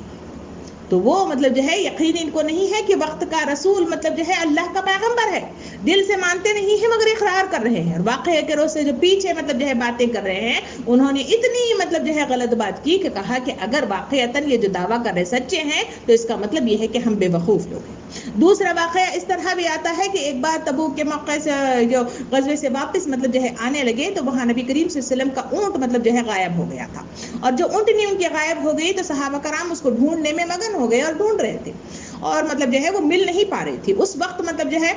تو وہ مطلب جو ہے یقین ان کو نہیں ہے کہ وقت کا رسول مطلب جو ہے اللہ کا پیغمبر ہے، دل سے مانتے نہیں ہیں مگر اقرار کر رہے ہیں، اور واقعے کے روز سے جو پیچھے مطلب جو ہے باتیں کر رہے ہیں انہوں نے اتنی مطلب جو ہے غلط بات کی کہ کہا کہ اگر واقعتاً یہ جو دعویٰ کر رہے سچے ہیں تو اس کا مطلب یہ ہے کہ ہم بے وقوف لوگ ہیں۔ دوسرا واقعہ اس طرح بھی آتا ہے کہ ایک بار تبوک کے موقع سے جو غزوے سے واپس مطلب جو ہے آنے لگے تو وہاں نبی کریم صلی اللہ علیہ وسلم کا اونٹ مطلب جو ہے غائب ہو گیا تھا، اور جو اونٹنی ان کی غائب ہو گئی تو صحابہ کرام اس کو ڈھونڈنے میں مگن ہو گئے اور ڈھونڈ رہے تھے اور مطلب جو ہے وہ مل نہیں پا رہی تھی۔ اس وقت مطلب جو ہے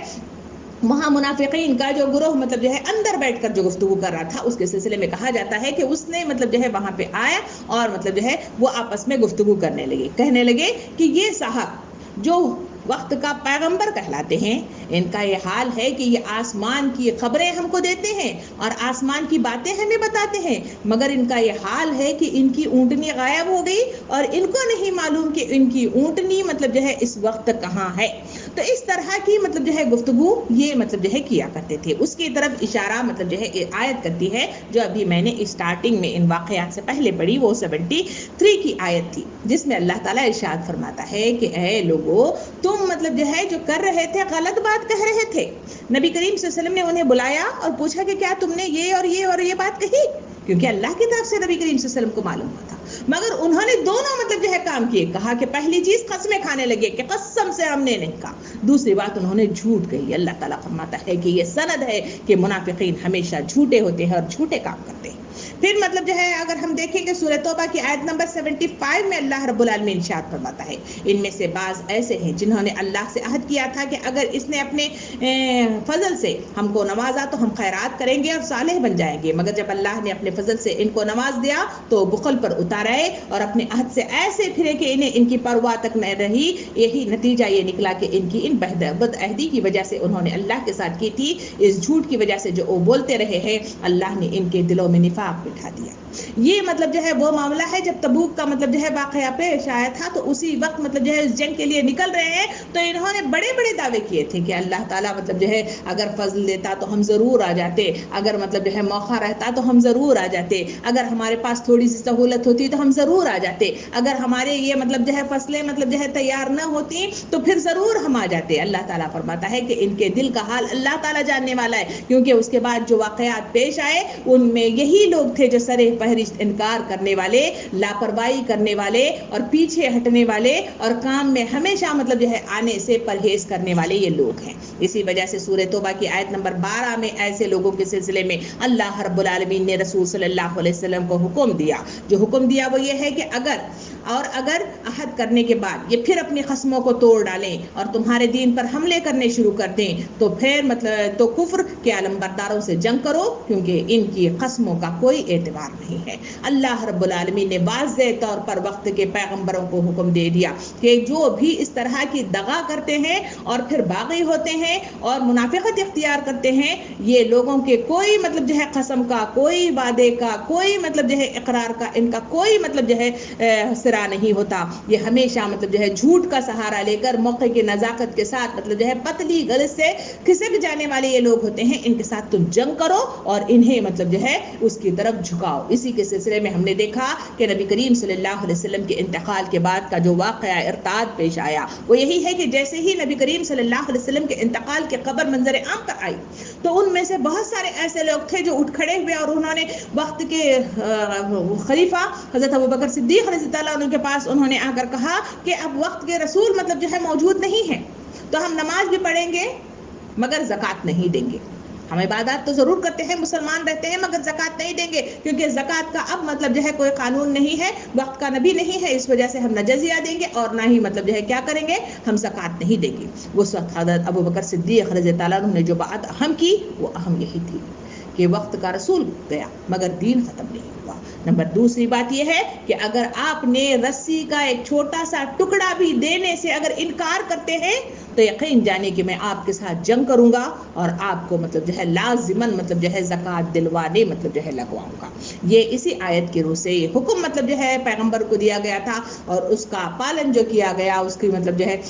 وہاں منافقین کا جو گروہ مطلب جو ہے اندر بیٹھ کر جو گفتگو کر رہا تھا، اس کے سلسلے میں کہا جاتا ہے کہ اس نے مطلب جو ہے وہاں پہ آیا اور مطلب جو ہے وہ آپس میں گفتگو کرنے لگے، کہنے لگے کہ یہ صاحب جو وقت کا پیغمبر کہلاتے ہیں، ان کا یہ حال ہے کہ یہ آسمان کی خبریں ہم کو دیتے ہیں اور آسمان کی باتیں ہمیں بتاتے ہیں، مگر ان کا یہ حال ہے کہ ان کی اونٹنی غائب ہو گئی اور ان کو نہیں معلوم کہ ان کی اونٹنی مطلب جو ہے اس وقت کہاں ہے۔ تو اس طرح کی مطلب جو ہے گفتگو یہ مطلب جو ہے کیا کرتے تھے، اس کی طرف اشارہ مطلب جو ہے آیت کرتی ہے جو ابھی میں نے اسٹارٹنگ میں ان واقعات سے پہلے پڑھی، وہ 73 کی آیت تھی، جس میں اللہ تعالیٰ ارشاد فرماتا ہے کہ اے لوگو تم مطلب جو ہے جو کر رہے تھے غلط بات کہہ رہے تھے۔ نبی کریم صلی اللہ علیہ وسلم نے انہیں بلایا اور پوچھا کہ کیا تم نے یہ اور یہ اور یہ بات کہی، کیونکہ اللہ کی طرف سے نبی کریم صلی اللہ علیہ وسلم کو معلوم ہوا تھا مگر انہوں نے دونوں مطلب جو ہے کام کیے. کہا کہ پہلی چیز قسمیں کھانے لگے کہ قسم سے ہم نے نہیں کہا. دوسری بات انہوں نے جھوٹ کہی. اللہ تعالیٰ فرماتا ہے کہ یہ سند ہے کہ منافقین ہمیشہ جھوٹے ہوتے ہیں اور جھوٹے کام کرتے ہیں. پھر مطلب جو ہے اگر ہم دیکھیں کہ سورہ توبہ کی آیت نمبر 75 میں اللہ رب العالمین ارشاد فرماتا ہے ان میں سے بعض ایسے ہیں جنہوں نے اللہ سے عہد کیا تھا کہ اگر اس نے اپنے فضل سے ہم کو نوازا تو ہم خیرات کریں گے اور صالح بن جائیں گے. مگر جب اللہ نے اپنے فضل سے ان کو نواز دیا تو بخل پر اتارے اور اپنے عہد سے ایسے پھرے کہ انہیں ان کی پرواہ تک نہ رہی. یہی نتیجہ یہ نکلا کہ ان کی ان بد عہدی کی وجہ سے انہوں نے اللہ کے ساتھ کی تھی اس جھوٹ کی وجہ سے جو وہ بولتے رہے ہیں اللہ نے ان کے دلوں میں نفاق بٹھا دیا. یہ مطلب جو ہے وہ معاملہ ہے جب تبوک کا مطلب جو ہے واقعہ پیش آیا تھا تو اسی وقت مطلب جو ہے اس جنگ کے لیے نکل رہے ہیں تو انہوں نے بڑے بڑے دعوے کیے تھے کہ اللہ تعالیٰ مطلب جو ہے اگر فضل دیتا تو ہم ضرور آ جاتے, اگر مطلب جو ہے موقع رہتا تو ہم ضرور آ جاتے, اگر ہمارے پاس تھوڑی سی سہولت ہوتی تو ہم ضرور آ جاتے, اگر ہمارے یہ مطلب جو ہے فصلیں مطلب جو ہے تیار نہ ہوتی تو پھر ضرور ہم آ جاتے. اللہ تعالیٰ فرماتا ہے کہ ان کے دل کا حال اللہ تعالیٰ جاننے والا ہے, کیونکہ اس کے بعد جو واقعات پیش آئے ان میں یہی لوگ تھے جو سرے فہرست انکار کرنے والے, لاپرواہی کرنے والے اور پیچھے ہٹنے والے اور کام میں ہمیشہ مطلب جو ہے آنے سے پرہیز کرنے والے یہ لوگ ہیں. اسی وجہ سے سورہ توبہ کی آیت نمبر 12 میں ایسے لوگوں کے سلسلے میں اللہ رب العالمین نے رسول صلی اللہ علیہ وسلم کو حکم دیا. جو حکم دیا وہ یہ ہے کہ اگر عہد کرنے کے بعد یہ پھر اپنی قسموں کو توڑ ڈالیں اور تمہارے دین پر حملے کرنے شروع کر دیں تو پھر مطلب تو کفر کے علمبرداروں سے جنگ کرو, کیونکہ ان کی قسموں کا کوئی اعتبار نہیں ہے. اللہ رب العالمین نے واضح طور پر وقت کے پیغمبروں کو حکم دے دیا کہ جو بھی اس طرح کی دغا کرتے ہیں اور پھر باغی ہوتے ہیں اور منافقت اختیار کرتے ہیں یہ لوگوں کے کوئی مطلب جو ہے قسم کا, کوئی وعدے کا, کوئی مطلب جو ہے اقرار کا ان کا کوئی مطلب جو ہے سرا نہیں ہوتا. یہ ہمیشہ مطلب جو ہے جھوٹ کا سہارا لے کر موقع کی نزاکت کے ساتھ مطلب جو ہے پتلی گل سے کھسک جانے والے یہ لوگ ہوتے ہیں. ان کے ساتھ تم جنگ کرو اور انہیں مطلب جو ہے اس کی طرف جھکاؤ. اسی کے سلسلے میں ہم نے دیکھا کہ نبی کریم صلی اللہ علیہ وسلم کے انتقال کے بعد کا جو واقعہ ارتاد پیش آیا وہ یہی ہے کہ جیسے ہی نبی کریم صلی اللہ علیہ وسلم کے انتقال کے خبر منظر عام پر آئی تو ان میں سے بہت سارے ایسے لوگ تھے جو اٹھ کھڑے ہوئے اور انہوں نے وقت کے خلیفہ حضرت ابوبکر صدیق رضی اللہ عنہ کے پاس انہوں نے آ کر کہا کہ اب وقت کے رسول مطلب جو ہے موجود نہیں ہیں تو ہم نماز بھی پڑھیں گے مگر زکوٰۃ نہیں دیں گے. ہم عبادات تو ضرور کرتے ہیں, مسلمان رہتے ہیں, مگر زکوٰۃ نہیں دیں گے کیونکہ زکوٰۃ کا اب مطلب جو ہے کوئی قانون نہیں ہے, وقت کا نبی نہیں ہے, اس وجہ سے ہم نہ جزیہ دیں گے اور نہ ہی مطلب جو ہے کیا کریں گے, ہم زکوٰۃ نہیں دیں گے. اس وقت حضرت ابوبکر صدیق رضی اللہ عنہ نے جو بات اہم کی وہ اہم یہی تھی کہ وقت کا رسول گیا مگر دین ختم نہیں ہوا. نمبر دوسری بات یہ ہے کہ اگر آپ نے رسی کا ایک چھوٹا سا ٹکڑا بھی دینے سے اگر انکار کرتے ہیں تو یقین جانے کہ میں آپ کے ساتھ جنگ کروں گا اور آپ کو مطلب جو ہے لازماً مطلب جو ہے زکوٰۃ دلوانے مطلب جو ہے لگواؤں گا. یہ اسی آیت کے روح سے یہ حکم مطلب جو ہے پیغمبر کو دیا گیا تھا اور اس کا پالن جو کیا گیا, اس کی مطلب جو ہے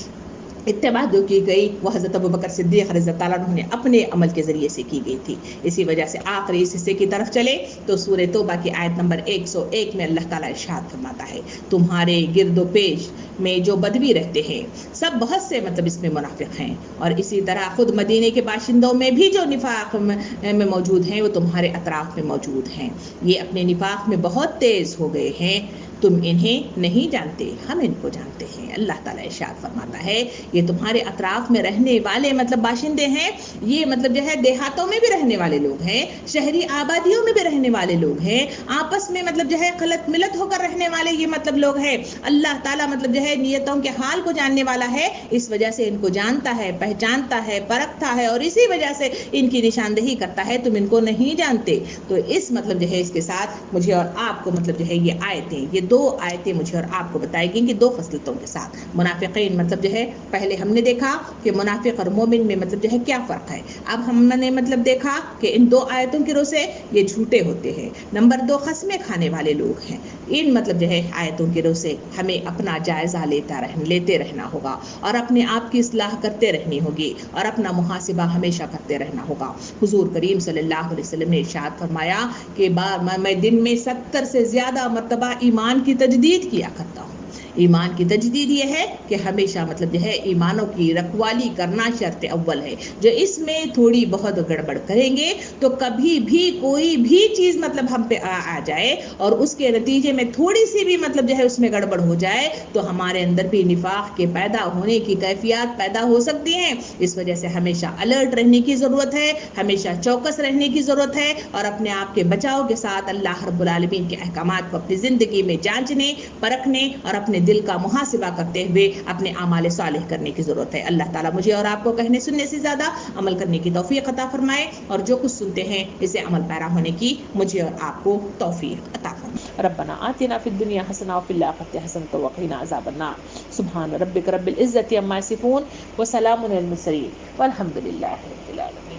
اتباع جو کی گئی وہ حضرت ابوبکر صدیق رضی اللہ عنہ نے اپنے عمل کے ذریعے سے کی گئی تھی. اسی وجہ سے آخری اس حصے کی طرف چلے تو سورہ توبہ کی آیت نمبر 101 میں اللہ تعالیٰ ارشاد فرماتا ہے تمہارے گرد و پیش میں جو بدوی رہتے ہیں سب بہت سے مطلب اس میں منافق ہیں, اور اسی طرح خود مدینے کے باشندوں میں بھی جو نفاق میں موجود ہیں وہ تمہارے اطراف میں موجود ہیں. یہ اپنے نفاق میں بہت تیز ہو گئے ہیں, تم انہیں نہیں جانتے, ہم ان کو جانتے ہیں. اللہ تعالیٰ ارشاد فرماتا ہے یہ تمہارے اطراف میں رہنے والے مطلب باشندے ہیں, یہ مطلب جو ہے دیہاتوں میں بھی رہنے والے لوگ ہیں, شہری آبادیوں میں بھی رہنے والے لوگ ہیں, آپس میں مطلب جو ہے خلط ملت ہو کر رہنے والے یہ مطلب لوگ ہیں. اللہ تعالیٰ مطلب جو ہے نیتوں کے حال کو جاننے والا ہے, اس وجہ سے ان کو جانتا ہے, پہچانتا ہے, پرکھتا ہے اور اسی وجہ سے ان کی نشاندہی کرتا ہے. تم ان کو نہیں جانتے. تو اس مطلب جو ہے اس کے ساتھ مجھے اور آپ کو مطلب جو ہے یہ آیتیں, یہ دو آیتیں مجھے اور آپ کو بتائی گئیں کہ دو خصلتوں کے ساتھ منافقین مطلب جو ہے پہلے ہم نے دیکھا کہ منافق اور مومن میں مطلب جو ہے کیا فرق ہے. اب ہم نے مطلب دیکھا کہ ان دو آیتوں کی روح سے یہ جھوٹے ہوتے ہیں. نمبر 2 قسمیں کھانے والے لوگ ہیں. ان مطلب جو ہے آیتوں کی روح سے ہمیں اپنا جائزہ لیتے رہنا ہوگا اور اپنے آپ کی اصلاح کرتے رہنی ہوگی اور اپنا محاسبہ ہمیشہ کرتے رہنا ہوگا. حضور کریم صلی اللہ علیہ وسلم نے ارشاد فرمایا کہ میں دن میں 70 سے زیادہ مرتبہ ایمان کی تجدید کیا کرتا ہوں. ایمان کی تجدید یہ ہے کہ ہمیشہ مطلب جو ہے ایمانوں کی رکھوالی کرنا شرط اول ہے. جو اس میں تھوڑی بہت گڑبڑ کریں گے تو کبھی بھی کوئی بھی چیز مطلب ہم پہ آ جائے اور اس کے نتیجے میں تھوڑی سی بھی مطلب جو ہے اس میں گڑبڑ ہو جائے تو ہمارے اندر بھی نفاق کے پیدا ہونے کی کیفیات پیدا ہو سکتی ہیں. اس وجہ سے ہمیشہ الرٹ رہنے کی ضرورت ہے, ہمیشہ چوکس رہنے کی ضرورت ہے, اور اپنے آپ کے بچاؤ کے ساتھ اللہ رب العالمین کے احکامات کو اپنی زندگی میں جانچنے, پرکھنے اور اپنے دل کا محاسبہ کرتے ہوئے اپنے اعمال صالح کرنے کی ضرورت ہے. اللہ تعالیٰ مجھے اور آپ کو کہنے سننے سے زیادہ عمل کرنے کی توفیق عطا فرمائے, اور جو کچھ سنتے ہیں اسے عمل پیرا ہونے کی مجھے اور آپ کو توفیق عطا فرمائے. ربنا آتنا فی الدنیا حسنہ وفی الآخرۃ حسنۃ وقنا عذاب النار. سبحان ربک رب العزۃ عما یصفون وسلام علی المرسلین والحمد للہ رب العالمین.